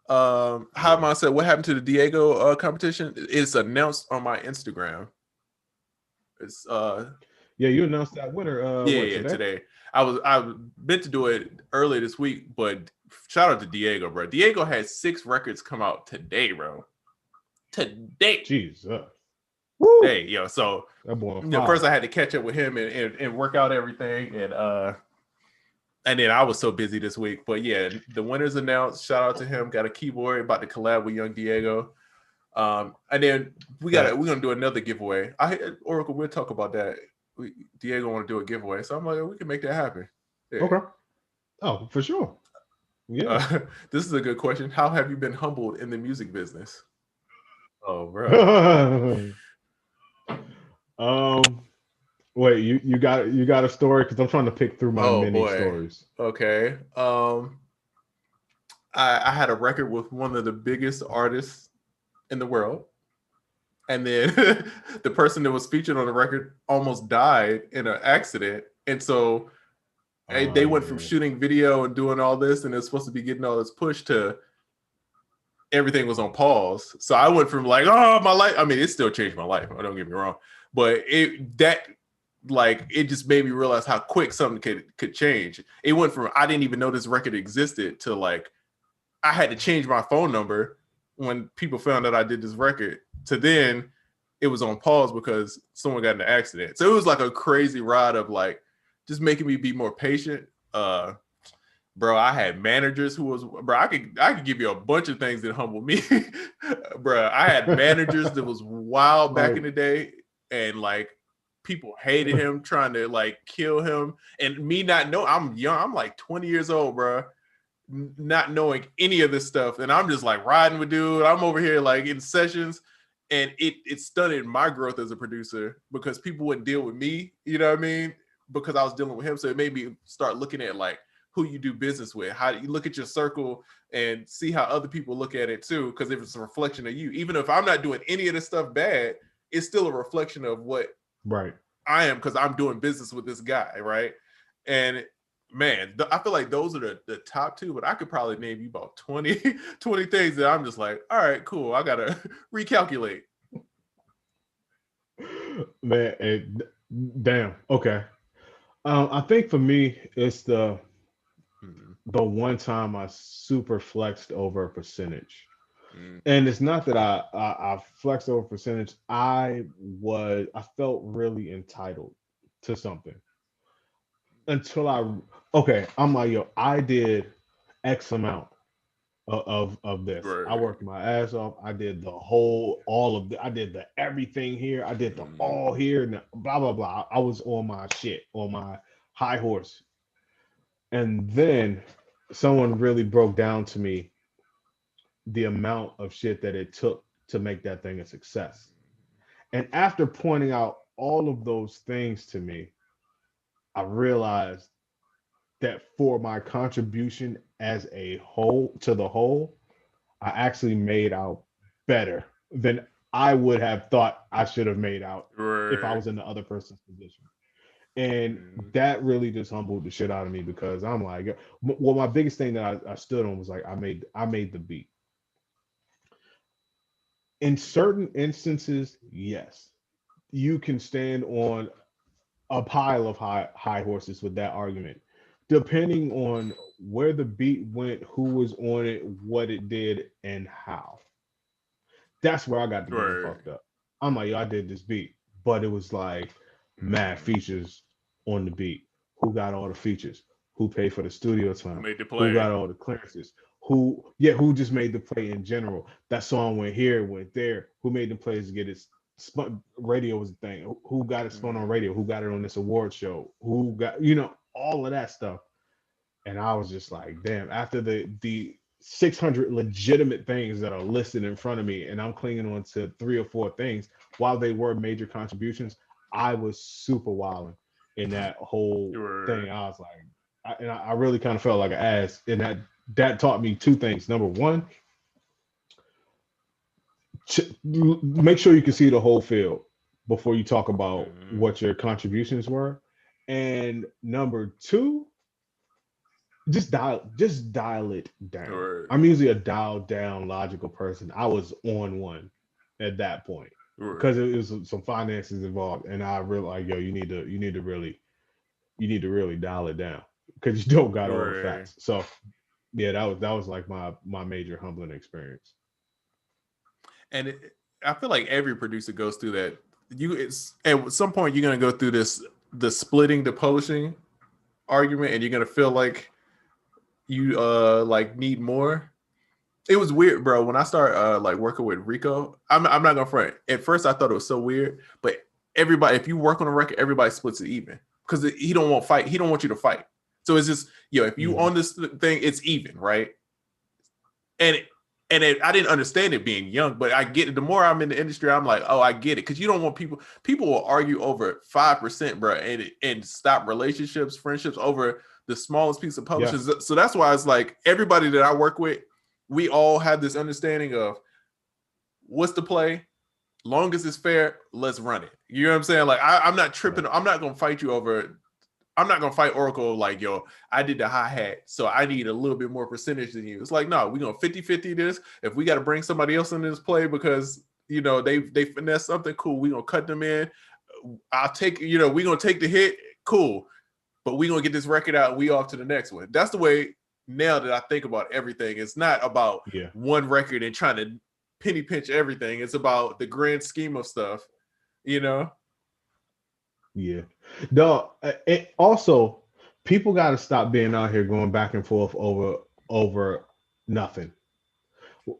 How am I said? What happened to the Diego competition? It's announced on my Instagram. It's yeah, you announced that winner. today. I meant to do it earlier this week, but shout out to Diego, bro. Diego had 6 records come out today, bro. Today. Jesus. Hey, yo. So first I had to catch up with him and work out everything, and then I was so busy this week. But yeah, the winner's announced. Shout out to him. Got a keyboard, about to collab with Young Diego. And then we're gonna do another giveaway. Oracle, we'll talk about that. Diego want to do a giveaway, so I'm like, we can make that happen. Yeah. Okay. Oh, for sure. Yeah. This is a good question. How have you been humbled in the music business? Oh, bro. Wait, you got a story, because I'm trying to pick through my many stories. Okay. I had a record with one of the biggest artists in the world, and then the person that was featured on the record almost died in an accident, and so they went from shooting video and doing all this, and it's supposed to be getting all this push, to everything was on pause. So I went from like, oh, my life. I mean, it still changed my life. Don't get me wrong, but it just made me realize how quick something could change. It went from I didn't even know this record existed to like I had to change my phone number when people found out I did this record, to then it was on pause because someone got in an accident. So it was like a crazy ride of like just making me be more patient. Bro, I had managers who was, bro, I could give you a bunch of things that humbled me. Bro, I had managers that was wild back in the day, and like people hated him, trying to like kill him, and me not know. I'm young, I'm like 20 years old, bro, not knowing any of this stuff, and I'm just like riding with dude. I'm over here like in sessions, and it stunted my growth as a producer because people wouldn't deal with me, you know what I mean? Because I was dealing with him, so it made me start looking at like who you do business with, how you look at your circle and see how other people look at it too. Because if it's a reflection of you, even if I'm not doing any of this stuff bad, it's still a reflection of what I am, because I'm doing business with this guy, right? And man, I feel like those are the top 2, but I could probably name you about 20 things that I'm just like, all right, cool, I gotta recalculate. Man, damn. Okay. I think for me, it's the one time I super flexed over a percentage. And it's not that I flexed over percentage. I felt really entitled to something until I'm like, yo, I did X amount of this. Right. I worked my ass off. I did I did the everything here. I did the all here, and blah blah blah. I was on my shit, on my high horse. And then someone really broke down to me the amount of shit that it took to make that thing a success. And after pointing out all of those things to me, I realized that for my contribution as a whole to the whole, I actually made out better than I would have thought I should have made out if I Right. was in the other person's position. And that really just humbled the shit out of me because I'm like, well, my biggest thing that I stood on was like I made the beat. In certain instances, yes, you can stand on a pile of high horses with that argument, depending on where the beat went, who was on it, what it did, and how. That's where I got the game Right. fucked up. I'm like, yo, I did this beat, but it was like mad features on the beat. Who got all the features? Who paid for the studio Who time? made the Who play? got all the clearances? Who just made the play in general? That song went here, went there. Who made the plays to get it spun? Radio was the thing. Who got it spun on radio? Who got it on this award show? Who got, all of that stuff? And I was just like, damn, after the 600 legitimate things that are listed in front of me, and I'm clinging on to 3 or 4 things, while they were major contributions, I was super wilding in that whole thing. I was like, I really kind of felt like an ass. And that taught me 2 things. Number one, make sure you can see the whole field before you talk about what your contributions were. And number two, just dial it down. Right. I'm usually a dialed down logical person. I was on one at that point Right. because it was some finances involved, and I really like, yo, you need to really dial it down because you don't got all the Right. facts. So yeah, that was like my major humbling experience. And I feel like every producer goes through that. It's at some point you're gonna go through the splitting the publishing argument, and you're gonna feel like you like need more. It was weird, bro. When I started like working with Rico, I'm not gonna front. At first, I thought it was so weird, but everybody, if you work on a record, everybody splits it even because he don't want fight. He don't want you to fight. So it's just, if you on this thing, it's even, right? And I didn't understand it being young, but I get it. The more I'm in the industry, I'm like, oh, I get it. Because you don't want people will argue over 5%, bro, and stop relationships, friendships over the smallest piece of publishing. Yeah. So that's why it's like everybody that I work with, we all have this understanding of what's the play. Long as it's fair, let's run it. You know what I'm saying? Like I'm not tripping. Right. I'm not gonna fight you over. I'm not gonna fight Oracle like, yo, I did the hi-hat, so I need a little bit more percentage than you. It's like, no, we're gonna 50-50 this. If we gotta bring somebody else into this play because they finesse something, cool, we're gonna cut them in. I'll take, we're gonna take the hit, cool. But we're gonna get this record out and we off to the next one. That's the way now that I think about everything. It's not about one record and trying to penny pinch everything. It's about the grand scheme of stuff, Yeah. No, it also, people got to stop being out here going back and forth over nothing.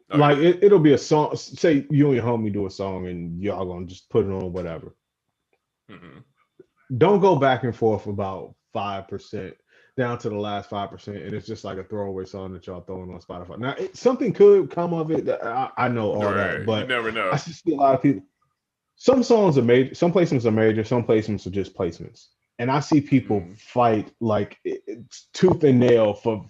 Like it'll be a song. Say you and your homie do a song and y'all gonna just put it on whatever. Mm-hmm. Don't go back and forth about 5% down to the last 5%, and it's just like a throwaway song that y'all throwing on Spotify. Now, something could come of it. I know all that, but you never know. I see a lot of people. Some songs are major, some placements are major, some placements are just placements. And I see people fight like it's tooth and nail for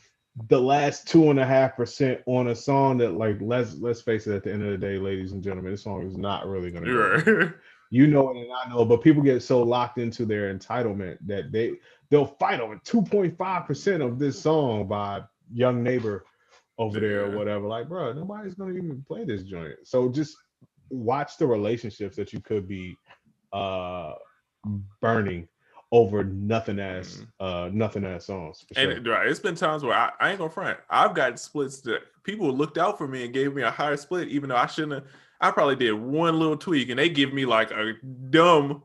the last 2.5% on a song that, like, let's face it, at the end of the day, ladies and gentlemen, this song is not really gonna go. You know it and I know, but people get so locked into their entitlement that they'll fight over 2.5% of this song by Young Neighbor over there or whatever. Like, bro, nobody's gonna even play this joint. So just watch the relationships that you could be burning over nothing ass songs. For sure. And right, it's been times where I ain't gonna front. I've gotten splits that people looked out for me and gave me a higher split, even though I shouldn't have. I probably did one little tweak, and they give me like a dumb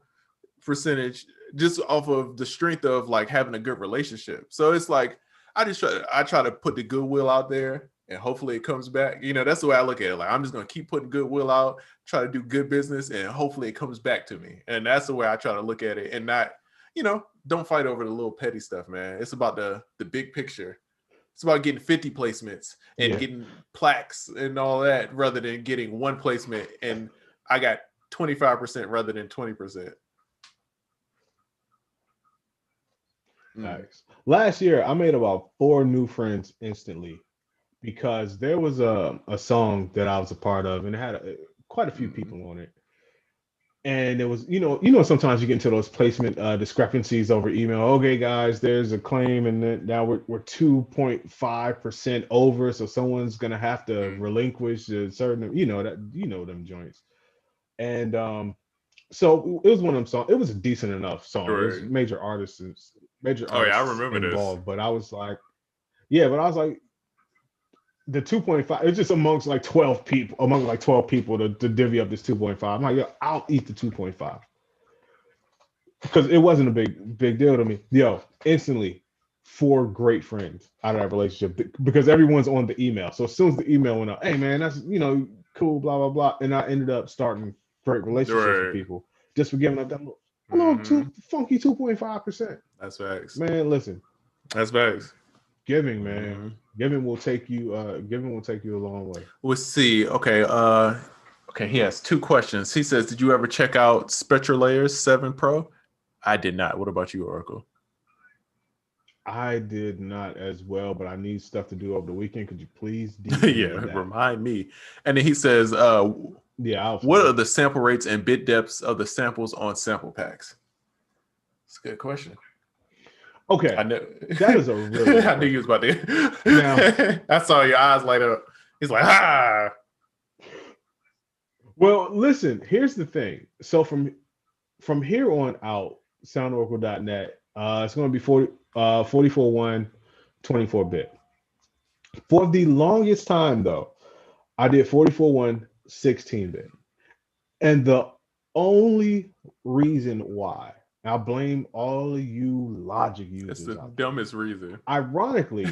percentage just off of the strength of like having a good relationship. So it's like I try to put the goodwill out there, and hopefully it comes back. That's the way I look at it. Like I'm just gonna keep putting goodwill out, try to do good business, and hopefully it comes back to me. And that's the way I try to look at it, and not, don't fight over the little petty stuff, man. It's about the big picture. It's about getting 50 placements and getting plaques and all that rather than getting one placement and I got 25% rather than 20%. Nice. Last year, I made about 4 new friends instantly because there was a song that I was a part of and it had quite a few people on it. And it was, sometimes you get into those placement discrepancies over email. Okay, guys, there's a claim, and then now we're 2.5% over, so someone's gonna have to relinquish a certain, them joints. And so it was one of them songs. It was a decent enough song. Right. It was major artists I remember involved. This. But I was like, the 2.5, it's just among like 12 people to divvy up this 2.5. I'm like, I'll eat the 2.5 because it wasn't a big deal to me. Instantly 4 great friends out of that relationship because everyone's on the email. So as soon as the email went up, hey man, that's cool, blah blah blah, and I ended up starting great relationships with people just for giving up that little funky 2.5%. That's facts, man. Listen, that's facts. Giving, man. Giving will take you a long way. Let's see. Okay. He has 2 questions. He says, did you ever check out SpectraLayers 7 Pro? I did not. What about you, Oracle? I did not as well, but I need stuff to do over the weekend. Could you please remind me? And then he says, what are the sample rates and bit depths of the samples on sample packs? It's a good question. Okay, I know that is a really. I knew you was about to. Now, I saw your eyes light up. He's like, ah. Well, listen. Here's the thing. So from here on out, SoundOracle.net, it's going to be 44.1, 24-bit. For the longest time, though, I did 44.1, 16-bit, and the only reason why. I blame all of you Logic users. It's the dumbest reason. Ironically,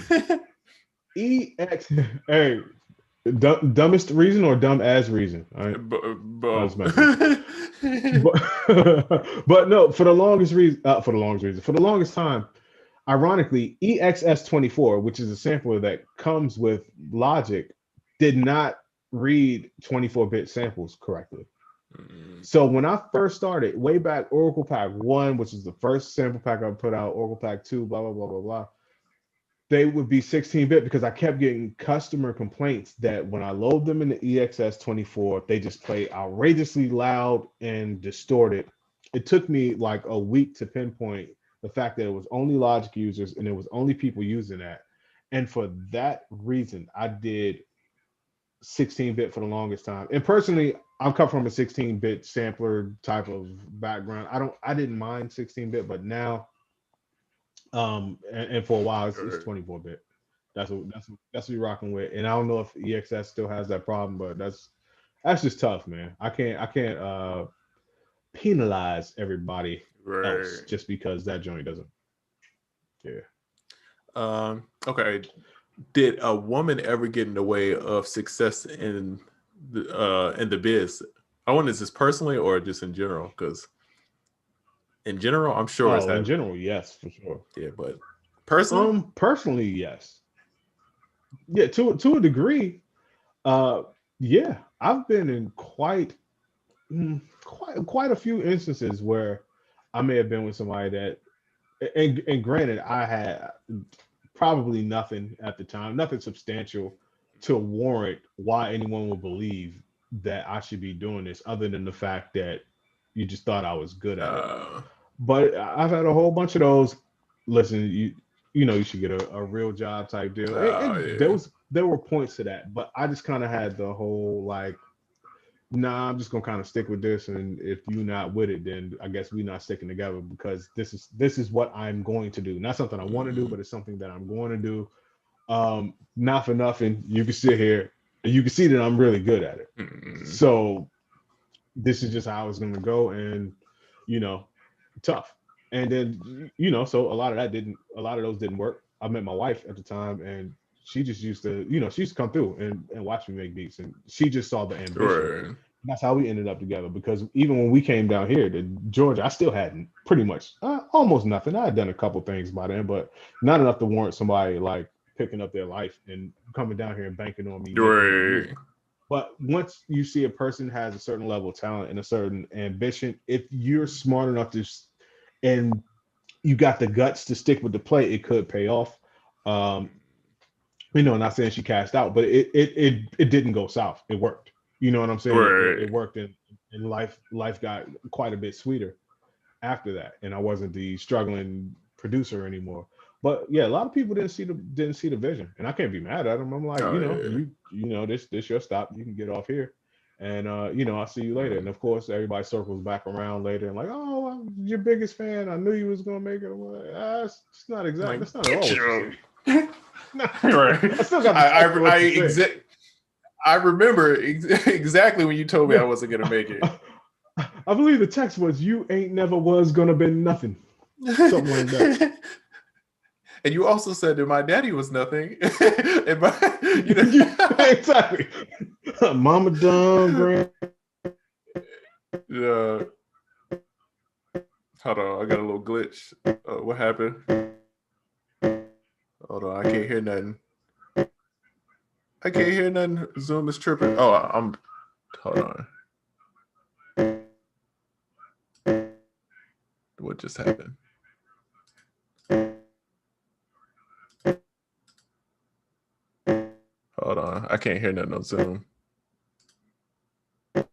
dumbest reason or dumb as reason? Both. But no, for the longest time, ironically, EXS24, which is a sampler that comes with Logic, did not read 24-bit samples correctly. So when I first started, way back, Oracle Pack 1, which is the first sample pack I put out, Oracle Pack 2, blah, blah, blah, blah, blah, they would be 16-bit because I kept getting customer complaints that when I load them in the EXS24, they just play outrageously loud and distorted. It took me like a week to pinpoint the fact that it was only Logic users and it was only people using that. And for that reason, I did 16-bit for the longest time. And personally, I come from a 16-bit sampler type of background. I didn't mind 16-bit, but now, and for a while it's 24-bit. That's what we're rocking with. And I don't know if EXS still has that problem, but that's just tough, man. I can't penalize everybody else just because that joint doesn't. Yeah. Okay. Did a woman ever get in the way of success in the biz? I wonder, is this personally or just in general? Because in general, I'm sure. In general, yes, for sure. Yeah, but personally, yes. Yeah, to a degree. Yeah, I've been in quite a few instances where I may have been with somebody that, and granted, I had probably nothing at the time, nothing substantial to warrant why anyone would believe that I should be doing this, other than the fact that you just thought I was good at it. But I've had a whole bunch of those. Listen, you should get a real job type deal. There were points to that, but I just kind of had the whole like, nah, I'm just gonna kind of stick with this, and if you're not with it, then I guess we're not sticking together because this is what I'm going to do. Not something I want to do, but it's something that I'm going to do. Not for nothing, you can sit here and you can see that I'm really good at it. So this is just how it's gonna go, and tough. And then so a lot of those didn't work. I met my wife at the time, and she just used to, she used to come through and watch me make beats, and she just saw the ambition That's how we ended up together, because even when we came down here to Georgia, I still had pretty much almost nothing. I had done a couple things by then, but not enough to warrant somebody like picking up their life and coming down here and banking on me making more music. But once you see a person has a certain level of talent and a certain ambition, if you're smart enough to, and you got the guts to stick with the play, it could pay off. Not saying she cashed out, but it didn't go south. It worked. You know what I'm saying? It worked, and life got quite a bit sweeter after that. And I wasn't the struggling producer anymore. But yeah, a lot of people didn't see the vision, and I can't be mad at them. I'm like, this your stop. You can get off here, and I'll see you later. And of course, everybody circles back around later and like, oh, I'm your biggest fan. I knew you was gonna make it. I'm like, it's not exactly. That's not at all. Right. I still got. I remember exactly when you told me I wasn't gonna make it. I believe the text was, "You ain't never was gonna be nothing," something like that. And you also said that my daddy was nothing. Exactly. Mama done, grand. Yeah. Hold on, I got a little glitch. What happened? Hold on, I can't hear nothing. Zoom is tripping. Oh, hold on. What just happened? Hold on, I can't hear nothing on Zoom. I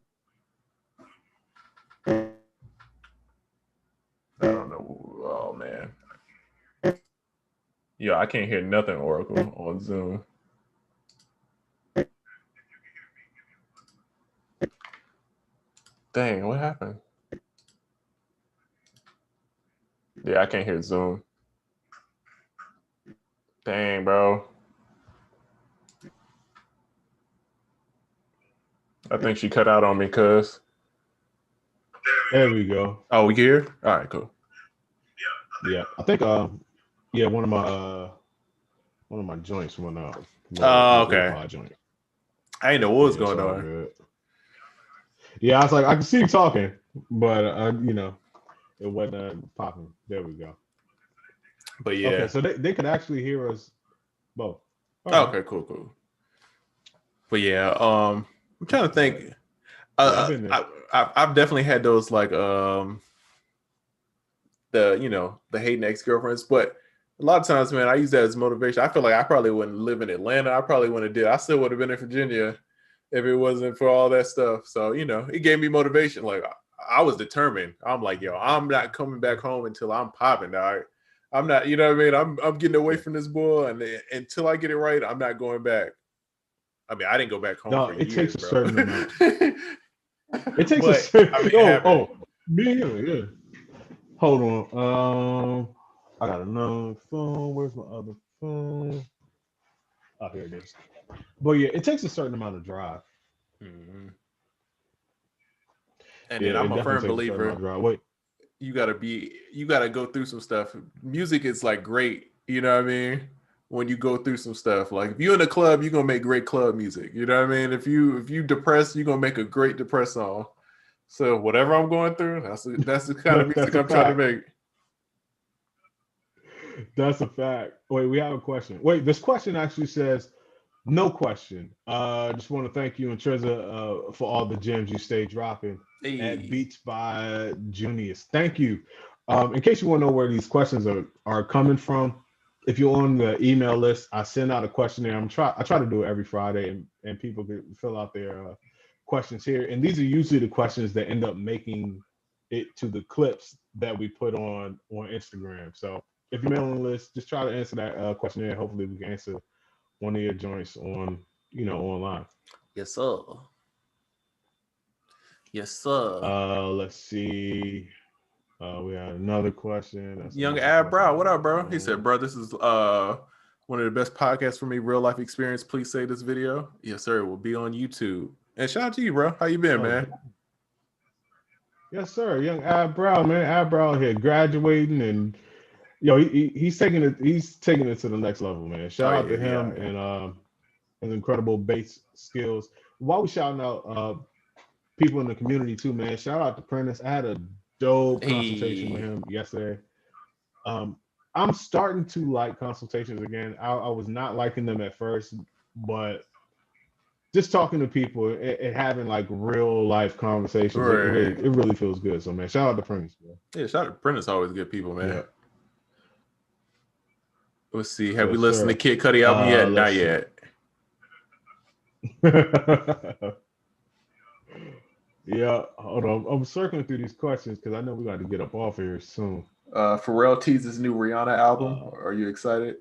don't know. Oh man. Yeah, I can't hear nothing, Oracle, on Zoom. Dang, what happened? Yeah, I can't hear Zoom. Dang, bro. I think she cut out on me, cuz. There we go. Oh, we here? All right, cool. Yeah, I think one of my joints went out. Okay. Joint. I didn't know what was going on. Good. Yeah, I was like, I can see you talking, but it wasn't popping. There we go. But yeah. Okay, so they could actually hear us both. Okay, cool. But yeah, I'm trying to think. I've definitely had those like the hating ex-girlfriends, but a lot of times, man, I use that as motivation. I feel like I probably wouldn't live in Atlanta. I probably wouldn't have did. I still would have been in Virginia if it wasn't for all that stuff. So, it gave me motivation. Like I was determined. I'm like, yo, I'm not coming back home until I'm popping, dog. I'm not, you know what I mean? I'm getting away from this boy, and until I get it right, I'm not going back. I mean, I didn't go back home for years, takes a bro. certain amount. It takes a certain yeah. Hold on. I got another phone. Where's my other phone? Oh, here it is. But yeah, it takes a certain amount of drive. Mm-hmm. And then I'm a firm believer. Wait. You gotta go through some stuff. Music is like great, you know what I mean? When you go through some stuff. Like if you're in a club, you're gonna make great club music. You know what I mean? If you depressed, you're gonna make a great depressed song. So whatever I'm going through, that's the kind of music I'm trying to make. That's a fact. Wait, we have a question. Wait, this question actually says, no question. Just want to thank you and Triza for all the gems you stay dropping at Beats by Junius. Thank you. In case you want to know where these questions are coming from, if you're on the email list, I send out a questionnaire. I try to do it every Friday, and people can fill out their questions here. And these are usually the questions that end up making it to the clips that we put on Instagram. So if you're on the list, just try to answer that questionnaire. Hopefully we can answer one of your joints on, online. Yes, sir. Yes, sir. Let's see. We had another question. That's Young Ab Brow, what up, bro? He said, bro, this is one of the best podcasts for me, real life experience. Please save this video. Yes, sir. It will be on YouTube. And shout out to you, bro. How you been, man? Yes, sir. Young Ab Brow, man. Ab Brow here, graduating, and he's taking it to the next level, man. Shout out to him and his incredible bass skills. While we shouting out people in the community too, man. Shout out to Prentice. I had a dope consultation with him yesterday. I'm starting to like consultations again. I was not liking them at first, but just talking to people and having like real life conversations, it really feels good. So man, shout out to Prentice, bro. Yeah, shout out to Prentice, always good people, man. Yeah. Let's see. Have we listened to Kid Cudi album yet? Not yet. Yeah, hold on. I'm circling through these questions because I know we got to get up off here soon. Pharrell teases new Rihanna album. Are you excited?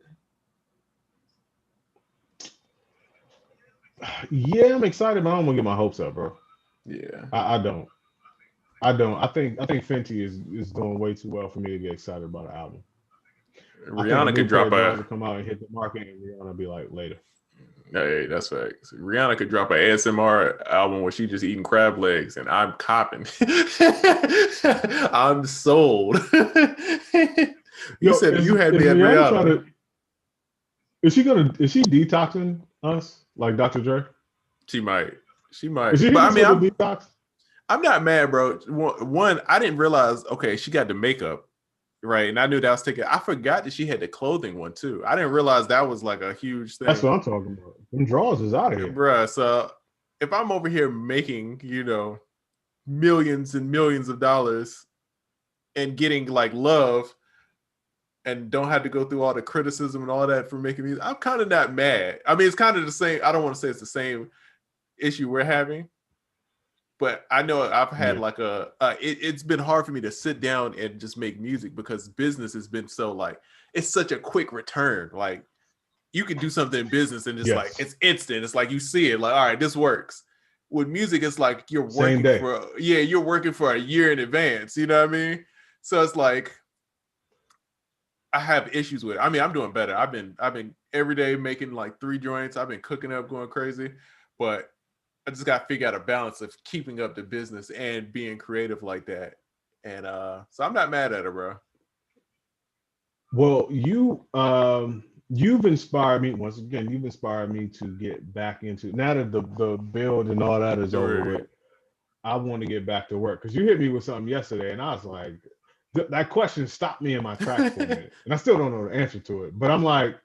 Yeah, I'm excited, but I don't want to get my hopes up, bro. Yeah, I don't. I think Fenty is doing way too well for me to get excited about an album. Rihanna could drop to come out and hit the market, and Rihanna be like later. Hey, that's facts. Rihanna could drop an ASMR album where she just eating crab legs, and I'm copping. I'm sold. You said you had me at Rihanna. Is she detoxing us like Dr. Dre? She might. Is she but I mean, detox? I'm not mad, bro. One, I didn't realize. Okay, she got the makeup. Right, and I knew that was taken. I forgot that she had the clothing one too. I didn't realize that was like a huge thing. That's what I'm talking about. Them drawers is out of here, bruh. So if I'm over here making, millions and millions of dollars and getting like love, and don't have to go through all the criticism and all that for making music, I'm kind of not mad. I mean, it's kind of the same. I don't want to say it's the same issue we're having. But I know I've had like it's been hard for me to sit down and just make music because business has been so like, it's such a quick return. Like you can do something in business and it's like, it's instant. It's like, you see it like, all right, this works. With music, it's like you're working you're working for a year in advance. You know what I mean? So it's like, I have issues with it. I mean, I'm doing better. I've been every day making like 3 joints. I've been cooking up, going crazy, but I just got to figure out a balance of keeping up the business and being creative like that. And so I'm not mad at her, bro. Well, you've inspired me once again. You've inspired me to get back into, now that the build and all that is over with, I want to get back to work. Because you hit me with something yesterday, and I was like, that question stopped me in my tracks for a minute, and I still don't know the answer to it. But I'm like,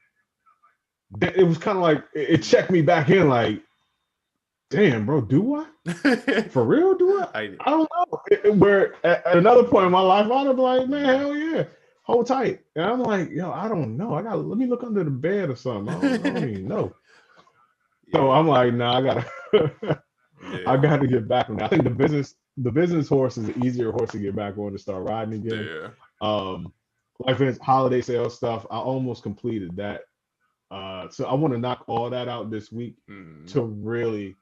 it was kind of like it checked me back in, like, damn, bro, do I? For real, do I? I don't know. Where at another point in my life, I'd be like, man, hell yeah, hold tight. And I'm like, yo, I don't know. Let me look under the bed or something. I don't even know. So I'm like, nah, I gotta get back on that. I think the business horse is the easier horse to get back on to start riding again. Like for instance, holiday sales stuff, I almost completed that. So I want to knock all that out this week to really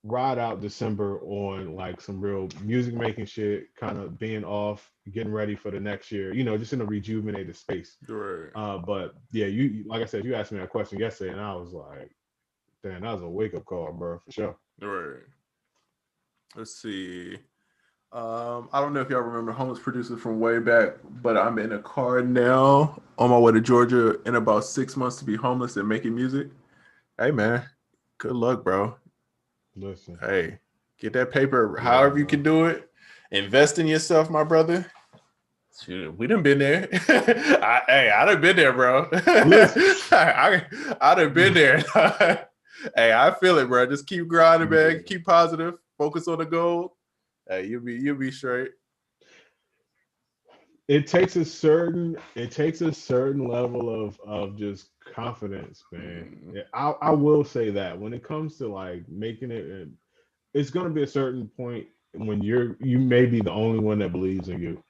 ride out December on like some real music making shit, kind of being off, getting ready for the next year, just in a rejuvenated space. But yeah, you like I said, you asked me that question yesterday, and I was like, damn, that was a wake up call, bro, for sure. Right. Let's see. I don't know if y'all remember Homeless Producer from way back, but I'm in a car now on my way to Georgia in about 6 months to be homeless and making music. Hey man, good luck, bro. Listen. Hey, get that paper however you can do it. Invest in yourself, my brother. Shoot, we done been there. I done been there, bro. I done been there. Hey, I feel it, bro. Just keep grinding, man. Keep positive. Focus on the goal. Hey, you'll be straight. It takes a certain level of just confidence, man. I will say that when it comes to like making it, it's gonna be a certain point when you may be the only one that believes in you.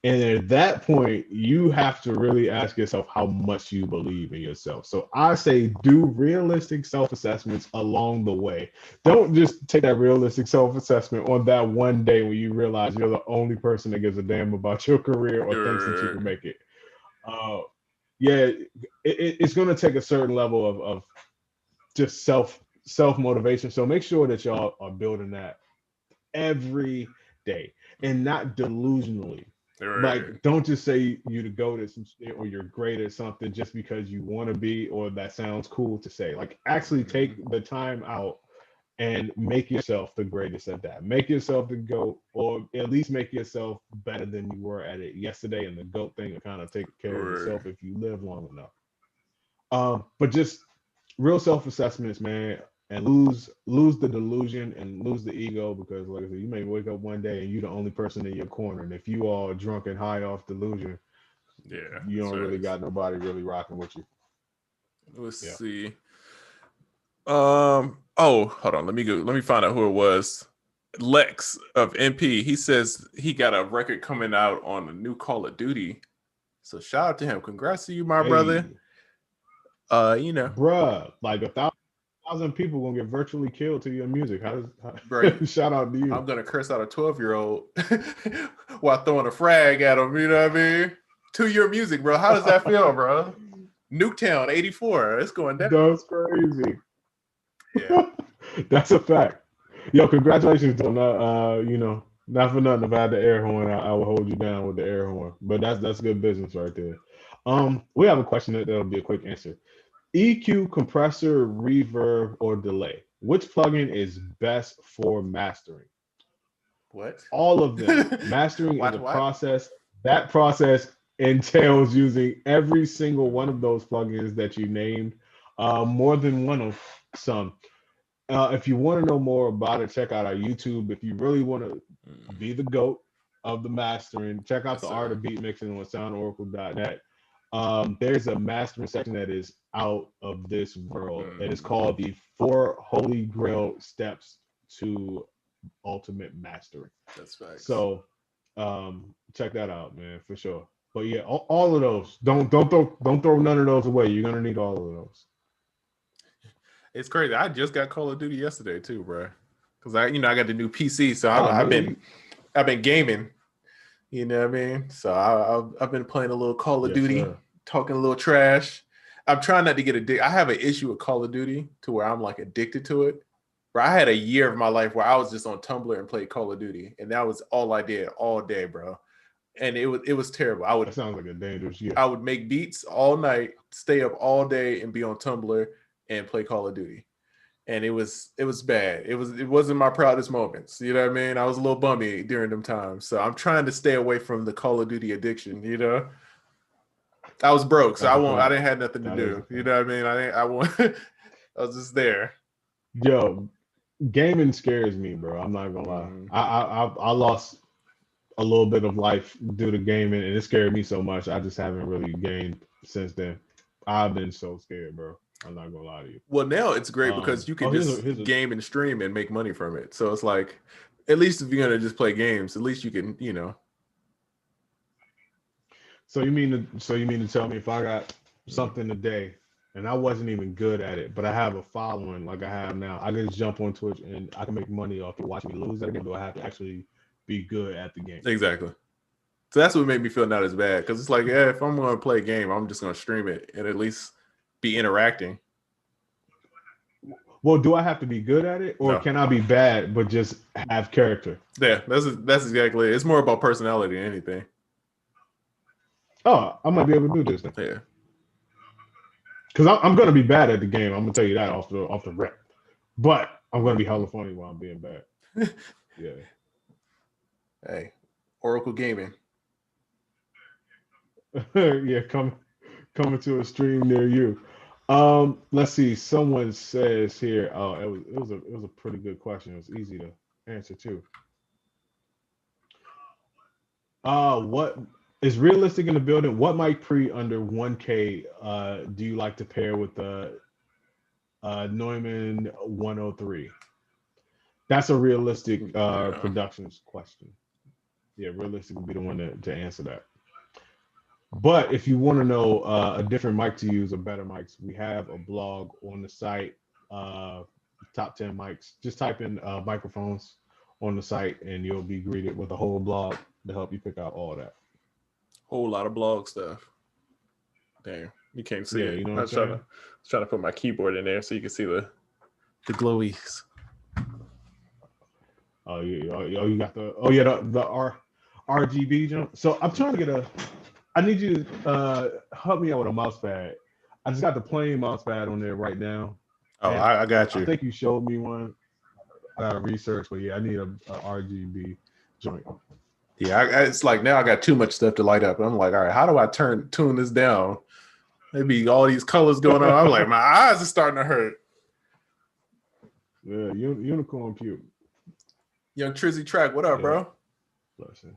And at that point, you have to really ask yourself how much you believe in yourself. So I say do realistic self-assessments along the way. Don't just take that realistic self-assessment on that one day when you realize you're the only person that gives a damn about your career or thinks that you can make it. It's going to take a certain level of just self-motivation. So make sure that y'all are building that every day and not delusionally. Like, don't just say you to go to some shit or you're great at something just because you want to be or that sounds cool to say. Like, actually take the time out and make yourself the greatest at that. Make yourself the GOAT, or at least make yourself better than you were at it yesterday. And the GOAT thing will kind of take care of itself if you live long enough. But just real self-assessments, man, and lose the delusion and lose the ego, because like I said, you may wake up one day and you're the only person in your corner. And if you are drunk and high off delusion, you don't really got nobody really rocking with you. Let's see. Oh, hold on. Let me find out who it was. Lex of MP. He says he got a record coming out on a new Call of Duty. So shout out to him. Congrats to you, my brother. You know, bruh, like 1,000 people gonna get virtually killed to your music. Shout out to you. I'm gonna curse out a 12-year-old while throwing a frag at him. You know what I mean? To your music, bro. How does that feel, bro? Nuketown 84. It's going down. That's crazy. Yeah, that's a fact. Yo, congratulations on that. You know, not for nothing. If I had the air horn, I would hold you down with the air horn. But that's good business right there. We have a question that'll be a quick answer. EQ, compressor, reverb, or delay. Which plugin is best for mastering? What? All of them. Mastering is a process. That process entails using every single one of those plugins that you named, more than one of some. If you want to know more about it, check out our YouTube. If you really want to be the GOAT of the mastering, check out the art of beat mixing on SoundOracles.net. There's a mastering section that is out of this world. It is called the 4 Holy Grail Steps to Ultimate Mastering. That's right. So check that out, man, for sure. But yeah, all of those. Don't throw none of those away. You're gonna need all of those. It's crazy. I just got Call of Duty yesterday too, bro. Because I got the new PC, so I've been gaming. You know what I mean? So I've been playing a little Call of Duty, talking a little trash. I'm trying not to get addicted. I have an issue with Call of Duty to where I'm like addicted to it. Bro, I had a year of my life where I was just on Tumblr and played Call of Duty, and that was all I did all day, bro. And it was terrible. That sounds like a dangerous year. I would make beats all night, stay up all day, and be on Tumblr and play Call of Duty. And it was bad. It wasn't my proudest moments. You know what I mean? I was a little bummy during them times. So I'm trying to stay away from the Call of Duty addiction, you know? I was broke, so I didn't have nothing to do. You know what I mean? I was just there. Yo, gaming scares me, bro. I'm not gonna lie. I lost a little bit of life due to gaming, and it scared me so much. I just haven't really gamed since then. I've been so scared, bro. I'm not gonna lie to you. Well, now it's great because you can just game and stream and make money from it. So it's like, at least if you're gonna just play games, at least you can, you know. So you mean to tell me if I got something today and I wasn't even good at it, but I have a following like I have now, I can just jump on Twitch and I can make money off of watching me lose that game, but I have to actually be good at the game. Exactly. So that's what made me feel not as bad, because it's like, yeah, if I'm going to play a game, I'm just going to stream it and at least be interacting. Well, do I have to be good at it, or can I be bad but just have character? Yeah, that's exactly it. It's more about personality than anything. Oh, I might be able to do this then. Yeah. Because I'm going to be bad at the game. I'm going to tell you that off the rip. But I'm going to be hella funny while I'm being bad. Yeah. Hey, Oracle Gaming. Yeah, coming to a stream near you. Let's see. Someone says here. Oh, it was a pretty good question. It was easy to answer too. What is realistic in the building? What mic pre under 1K do you like to pair with the Neumann 103? That's a realistic productions question. Yeah, realistic would be the one to answer that. But if you want to know a different mic to use or better mics, we have a blog on the site, top 10 mics. Just type in microphones on the site and you'll be greeted with a whole blog to help you pick out all that. Whole lot of blog stuff. Damn, you can't see it. You know I was trying to put my keyboard in there so you can see the glowies. Oh yeah, you got the RGB jump. So I'm trying to get I need you to help me out with a mouse pad. I just got the plain mouse pad on there right now. Oh, I got you. I think you showed me one. gotta research, but yeah, I need a RGB joint. Yeah, it's like now I got too much stuff to light up. I'm like, all right, how do I tune this down? Maybe all these colors going on. I'm like, my eyes are starting to hurt. Yeah, unicorn puke. Young Trizzy Track, what up, bro? Blessing.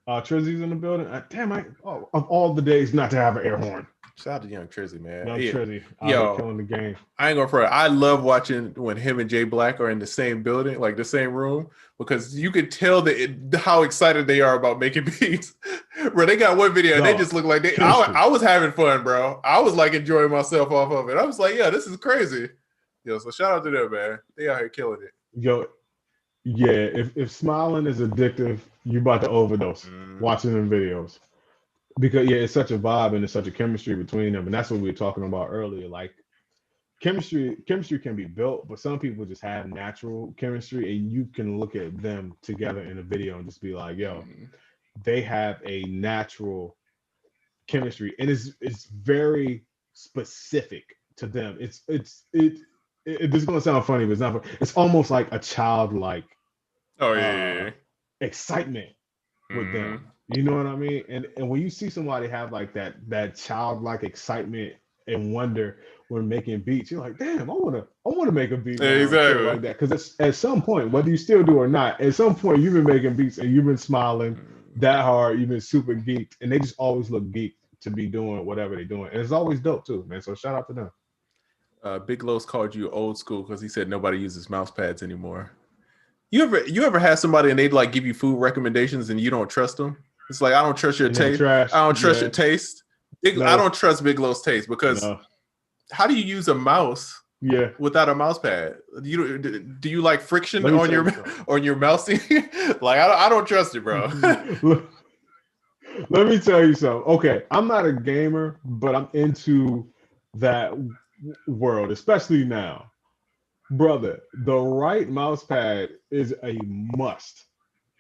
Trizzy's in the building. Damn, of all the days not to have an air horn. Shout out to Young Trizzy, man. Young Trizzy, killing the game. I ain't gonna front. I love watching when him and Jay Black are in the same building, like the same room, because you could tell how excited they are about making beats. Bro, they got one video and they just look like I was having fun, bro. I was like enjoying myself off of it. I was like, yeah, this is crazy. Yo, so shout out to them, man. They out here killing it. Yo, yeah, if smiling is addictive, you about to overdose watching them videos. Because it's such a vibe and it's such a chemistry between them. And that's what we were talking about earlier. Like chemistry can be built, but some people just have natural chemistry, and you can look at them together in a video and just be like, yo, they have a natural chemistry. And it's very specific to them. This is gonna sound funny, but it's not. It's almost like a childlike excitement with them. You know what I mean? And when you see somebody have like that childlike excitement and wonder when making beats, you're like, damn, I wanna make a beat exactly like that. Because at some point, whether you still do or not, at some point you've been making beats and you've been smiling that hard, you've been super geeked, and they just always look geeked to be doing whatever they're doing. And it's always dope too, man. So shout out to them. Big Los called you old school because he said nobody uses mouse pads anymore. You ever had somebody and they'd like give you food recommendations and you don't trust them? It's like, I don't trust your taste. I don't trust your taste. I don't trust Big Lo's taste because how do you use a mouse without a mouse pad? Do you like friction on your mousing? Like, I don't trust it, bro. Let me tell you something. Okay, I'm not a gamer, but I'm into that world, especially now. Brother, the right mouse pad is a must.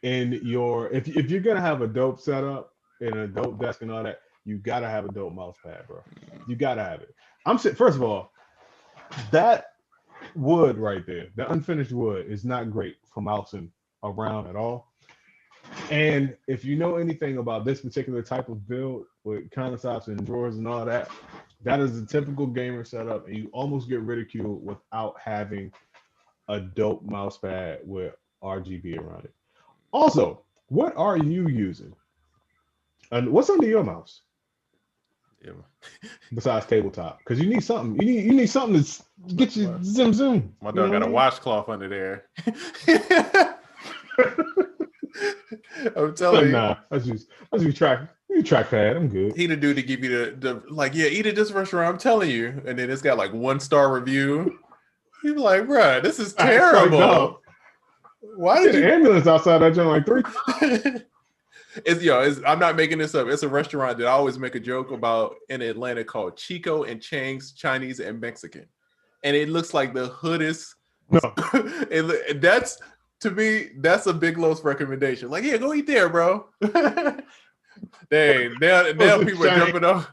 In your if you're gonna have a dope setup and a dope desk and all that, you gotta have a dope mouse pad, bro. You gotta have it. First of all, that wood right there, the unfinished wood, is not great for mousing around at all. And if you know anything about this particular type of build with countertops and drawers and all that, that is a typical gamer setup, and you almost get ridiculed without having a dope mouse pad with RGB around it. Also, what are you using? And what's under your mouse? Yeah. Besides tabletop, because you need something. You need something to get you zoom. My dog got a washcloth under there. I'm telling you. Nah, I just trackpad. I'm good. He the dude to give you the like, yeah, eat at this restaurant. I'm telling you, and then it's got like 1-star review. He's like, bro, this is terrible. Why did the ambulance outside that joint like 3 times? I'm not making this up. It's a restaurant that I always make a joke about in Atlanta called Chico and Changs Chinese and Mexican, and it looks like the hoodest. No, that's to me. That's a Big Los recommendation. Like, yeah, go eat there, bro. Dang, now people are jumping off.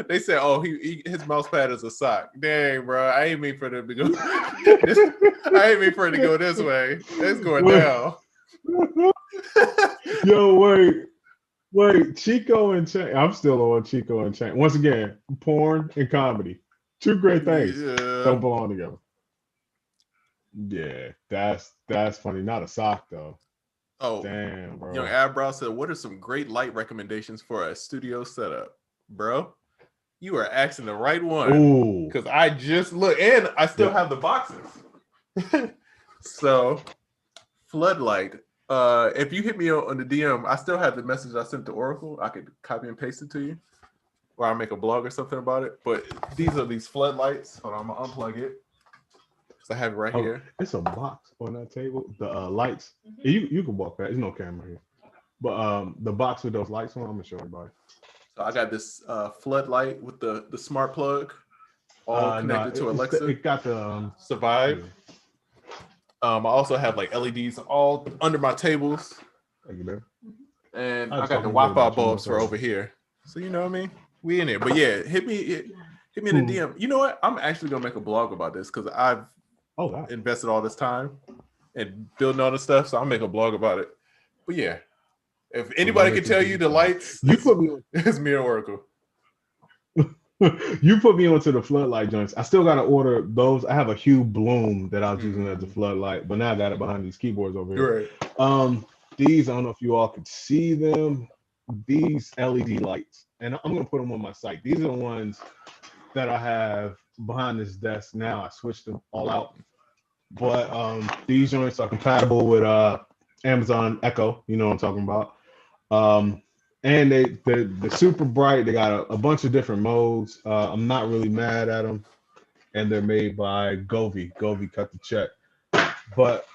They said, "Oh, his mouse pad is a sock." Dang, bro, I ain't mean for them to go. I ain't mean for it to go this way. It's going down. Yo, wait, Chico and Chang. I'm still on Chico and Chang. Once again, porn and comedy, 2 great things don't belong together. Yeah, that's funny. Not a sock though. Oh, damn, bro. Young Abbrow said, "What are some great light recommendations for a studio setup, bro?" You are asking the right one. Because I just look, and I still have the boxes. So, floodlight. If you hit me on the DM, I still have the message I sent to Oracle. I could copy and paste it to you, or I'll make a blog or something about it. But these are these floodlights. Hold on, I'm gonna unplug it. So I have it right here. It's a box on that table. The lights. You can walk back. There's no camera here. But the box with those lights on, I'm gonna show everybody. So I got this floodlight with the smart plug, all connected to Alexa. It got the Survive. Yeah. I also have like LEDs all under my tables. Thank you, man. And I got the Wi-Fi bulbs for over here. So you know what I mean? We in there. But yeah, hit me in the DM. You know what? I'm actually gonna make a blog about this because I've invested all this time. and building all the stuff. So I'll make a blog about it. But yeah, if anybody can tell you the lights, it's me and Oracle. You put me onto the floodlight joints. I still gotta order those. I have a Hue Bloom that I was using as a floodlight, but now I got it behind these keyboards over here. Right. These, I don't know if you all could see them. These LED lights, and I'm gonna put them on my site. These are the ones that I have behind this desk now. I switched them all out, but these joints are compatible with Amazon Echo. You know what I'm talking about. And they're super bright. They got a bunch of different modes. I'm not really mad at them, and they're made by Govee. Govee cut the check, but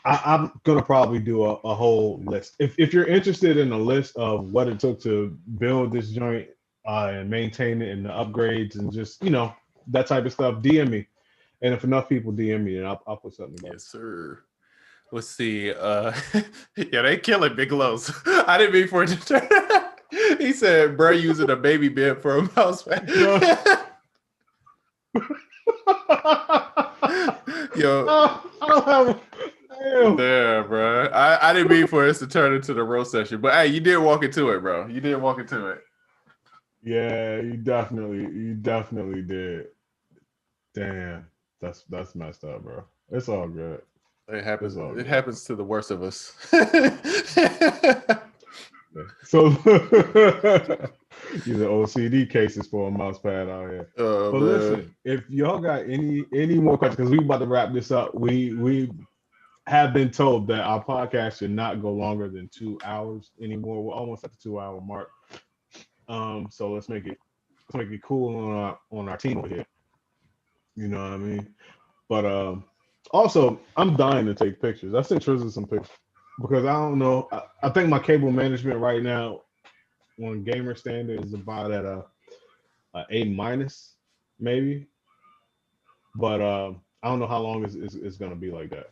I'm gonna probably do a whole list. If you're interested in a list of what it took to build this joint and maintain it and the upgrades and just that type of stuff, DM me. And if enough people DM me, then I'll put something about it. Yes, sir. Let's see. Yeah, they killing Big Lows. I didn't mean for it to turn. He said, "Bro, using a baby bed for a mouse pad." Yo, I don't have. Yeah, bro. I didn't mean for us to turn into the roast session, but hey, you did walk into it, bro. You did walk into it. Yeah, you definitely did. Damn, that's messed up, bro. It's all good. It happens. It happens to the worst of us. So these are OCD cases for a mouse pad out here. But listen, if y'all got any more questions, because we about to wrap this up, we have been told that our podcast should not go longer than 2 hours anymore. We're almost at the 2 hour mark. So let's make it cool on our team over here. You know what I mean? But also, I'm dying to take pictures. I sent Triza some pictures because I don't know. I think my cable management right now on gamer standard is about at a A- maybe. But I don't know how long it's gonna be like that.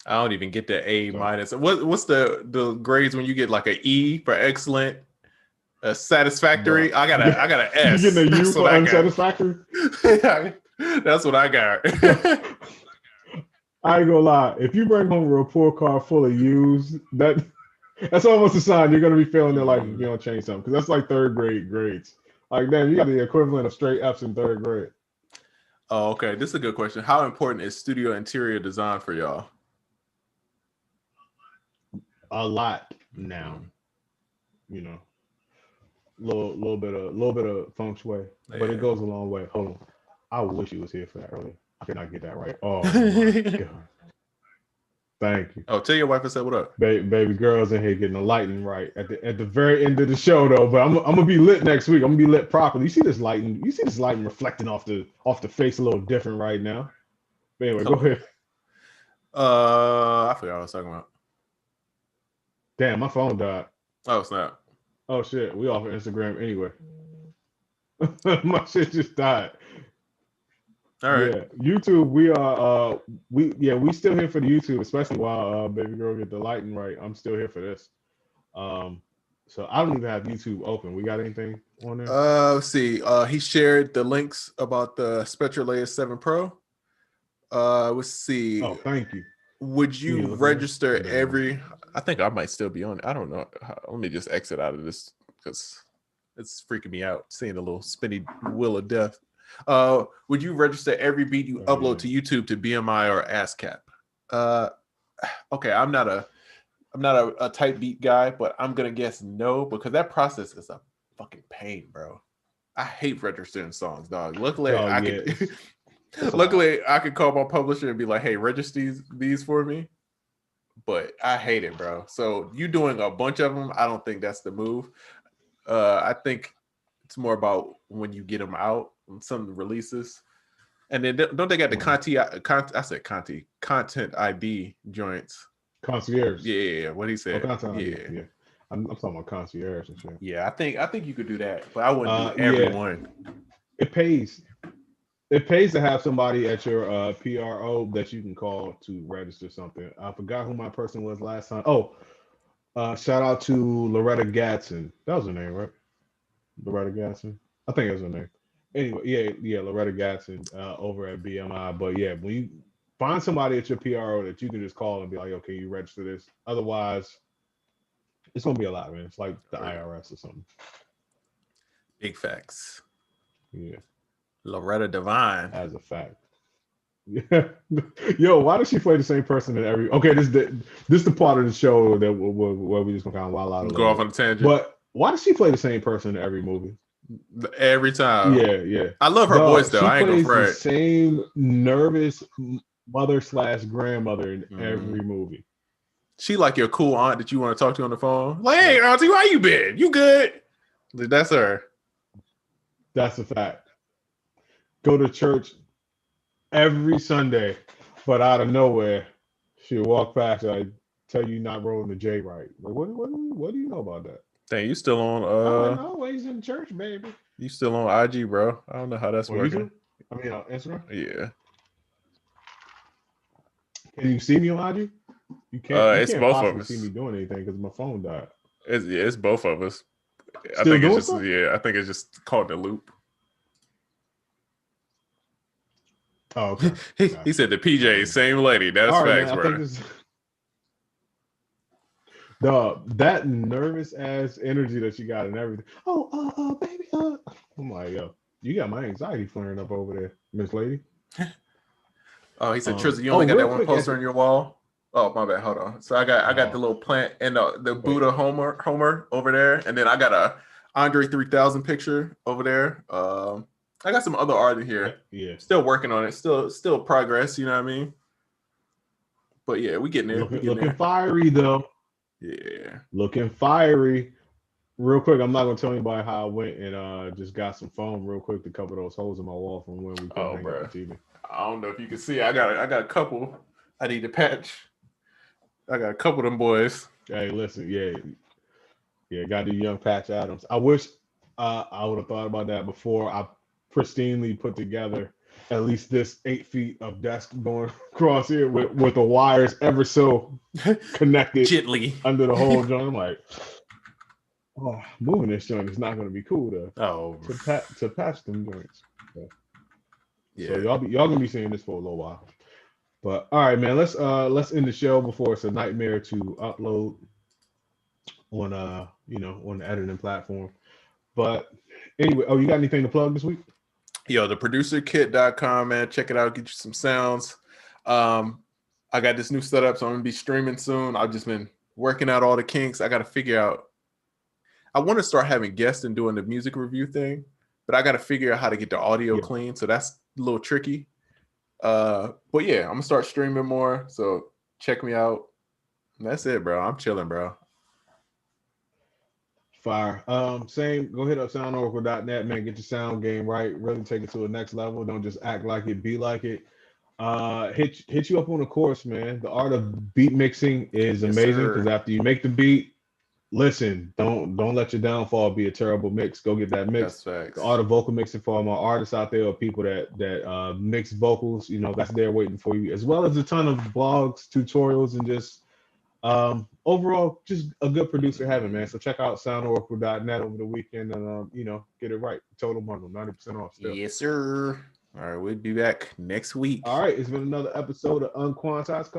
I don't even get the A-. What's the grades when you get like an E for excellent, a satisfactory? Bro. I got an S. You getting a U for unsatisfactory? Yeah, that's what I got. I ain't gonna lie. If you bring home a report card full of U's, that's almost a sign you're gonna be failing their life if you don't change something. Because that's like third grade grades. Like, damn, you got the equivalent of straight F's in third grade. Oh, okay. This is a good question. How important is studio interior design for y'all? A lot now. You know, little bit of feng shui, but it goes a long way. Hold on, I wish you was here for that earlier. I could not get that right. Oh my god! Thank you. Oh, tell your wife I said what up. Baby girl's in here getting the lighting right at the very end of the show though. But I'm gonna be lit next week. I'm gonna be lit properly. You see this lighting? Reflecting off the face a little different right now. But anyway, go ahead. I forgot what I was talking about. Damn, my phone died. Oh snap! Oh shit, we off of Instagram anyway. My shit just died. All right. Yeah, YouTube. We still here for the YouTube, especially while baby girl get the lighting right. I'm still here for this. So I don't even have YouTube open. We got anything on there? Let's see. He shared the links about the Spectre Layer 7 Pro. Let's see. Oh, thank you. Would you register every? I think I might still be on. I don't know. Let me just exit out of this because it's freaking me out seeing the little spinny wheel of death. Would you register every beat you upload to YouTube to BMI or ASCAP? Okay, I'm not a type beat guy, but I'm gonna guess no because that process is a fucking pain, bro. I hate registering songs, dog. Luckily, Luckily, I could call my publisher and be like, "Hey, register these for me." But I hate it, bro. So you doing a bunch of them, I don't think that's the move. I think it's more about when you get them out, when some releases, and then don't they got the content ID joints? Concierge. Yeah. What he said. Yeah. I'm talking about concierge and shit. Yeah, I think you could do that, but I wouldn't do everyone. It pays. It pays to have somebody at your PRO that you can call to register something. I forgot who my person was last time. Oh, shout out to Loretta Gatson. That was her name, right? Loretta Gatson. I think that was her name. Anyway, yeah, Loretta Gatson over at BMI. But yeah, when find somebody at your PRO that you can just call and be like, okay, you register this. Otherwise, it's gonna be a lot, man. It's like the IRS or something. Big facts. Yeah. Loretta Devine. As a fact. Yeah. Yo, why does she play the same person in every? Okay, this the part of the show that where we just gonna kind of wild out. Go off on a tangent. But why does she play the same person in every movie? Every time. Yeah. I love her voice though. I ain't gonna front. She plays the same nervous mother/grandmother in every movie. She like your cool aunt that you want to talk to on the phone. Like, hey, auntie, how you been? You good? That's her. That's a fact. Go to church every Sunday, but out of nowhere, she'll walk past you, like, tell you not rolling the J right. Like, what do you know about that? Dang, you still on? I'm always in church, baby. You still on IG, bro? I don't know how that's working. YouTube? I mean, on Instagram. Yeah. Can you see me on IG? You can't. It's can't both of us. See me doing anything because my phone died. It's both of us. Still I think it's just stuff? I think it's just called the loop. Oh, okay. He said the PJ, same lady. That's facts, bro. That nervous ass energy that she got and everything. Oh, baby. I'm like, yo, you got my anxiety flaring up over there, Miss Lady. Oh, he said, Triza, you only got that one poster on your wall. Oh, my bad. Hold on. So I got the little plant and the Buddha Homer over there, and then I got a Andre 3000 picture over there. I got some other art in here. Yeah. Still working on it. Still progress. You know what I mean? But yeah, we getting there. Looking fiery though. Yeah. Looking fiery. Real quick, I'm not gonna tell anybody how I went and just got some foam real quick to cover those holes in my wall from when we couldn't hang out the TV. I don't know if you can see. I got a couple. I need to patch. I got a couple of them boys. Hey, listen, yeah, got the young Patch Adams. I wish I would have thought about that before I pristinely put together at least this 8 feet of desk going across here with the wires ever so connected gently under the whole joint. I'm like, moving this joint is not going to be cool to patch them joints. So y'all gonna be seeing this for a little while. But all right, man, let's end the show before it's a nightmare to upload on on the editing platform. But anyway, you got anything to plug this week? Yo, the producerkit.com, man. Check it out, get you some sounds. I got this new setup, so I'm gonna be streaming soon. I've just been working out all the kinks. I gotta figure out. I want to start having guests and doing the music review thing, but I gotta figure out how to get the audio clean. So that's a little tricky. But yeah, I'm gonna start streaming more. So check me out. And that's it, bro. I'm chilling, bro. Fire. Same. Go hit up SoundOracle.net, man. Get your sound game right. Really take it to the next level. Don't just act like it, be like it. Hit you up on the course, man. The art of beat mixing is amazing because after you make the beat, listen, don't let your downfall be a terrible mix. Go get that mix. The art of vocal mixing for all my artists out there or people that mix vocals, that's there waiting for you, as well as a ton of blogs, tutorials, and just overall just a good producer having, man. So check out SoundOracle.net over the weekend and get it right. Total bundle, 90% off still. Yes, sir. All right, we'll be back next week. All right, it's been another episode of UnQuantized.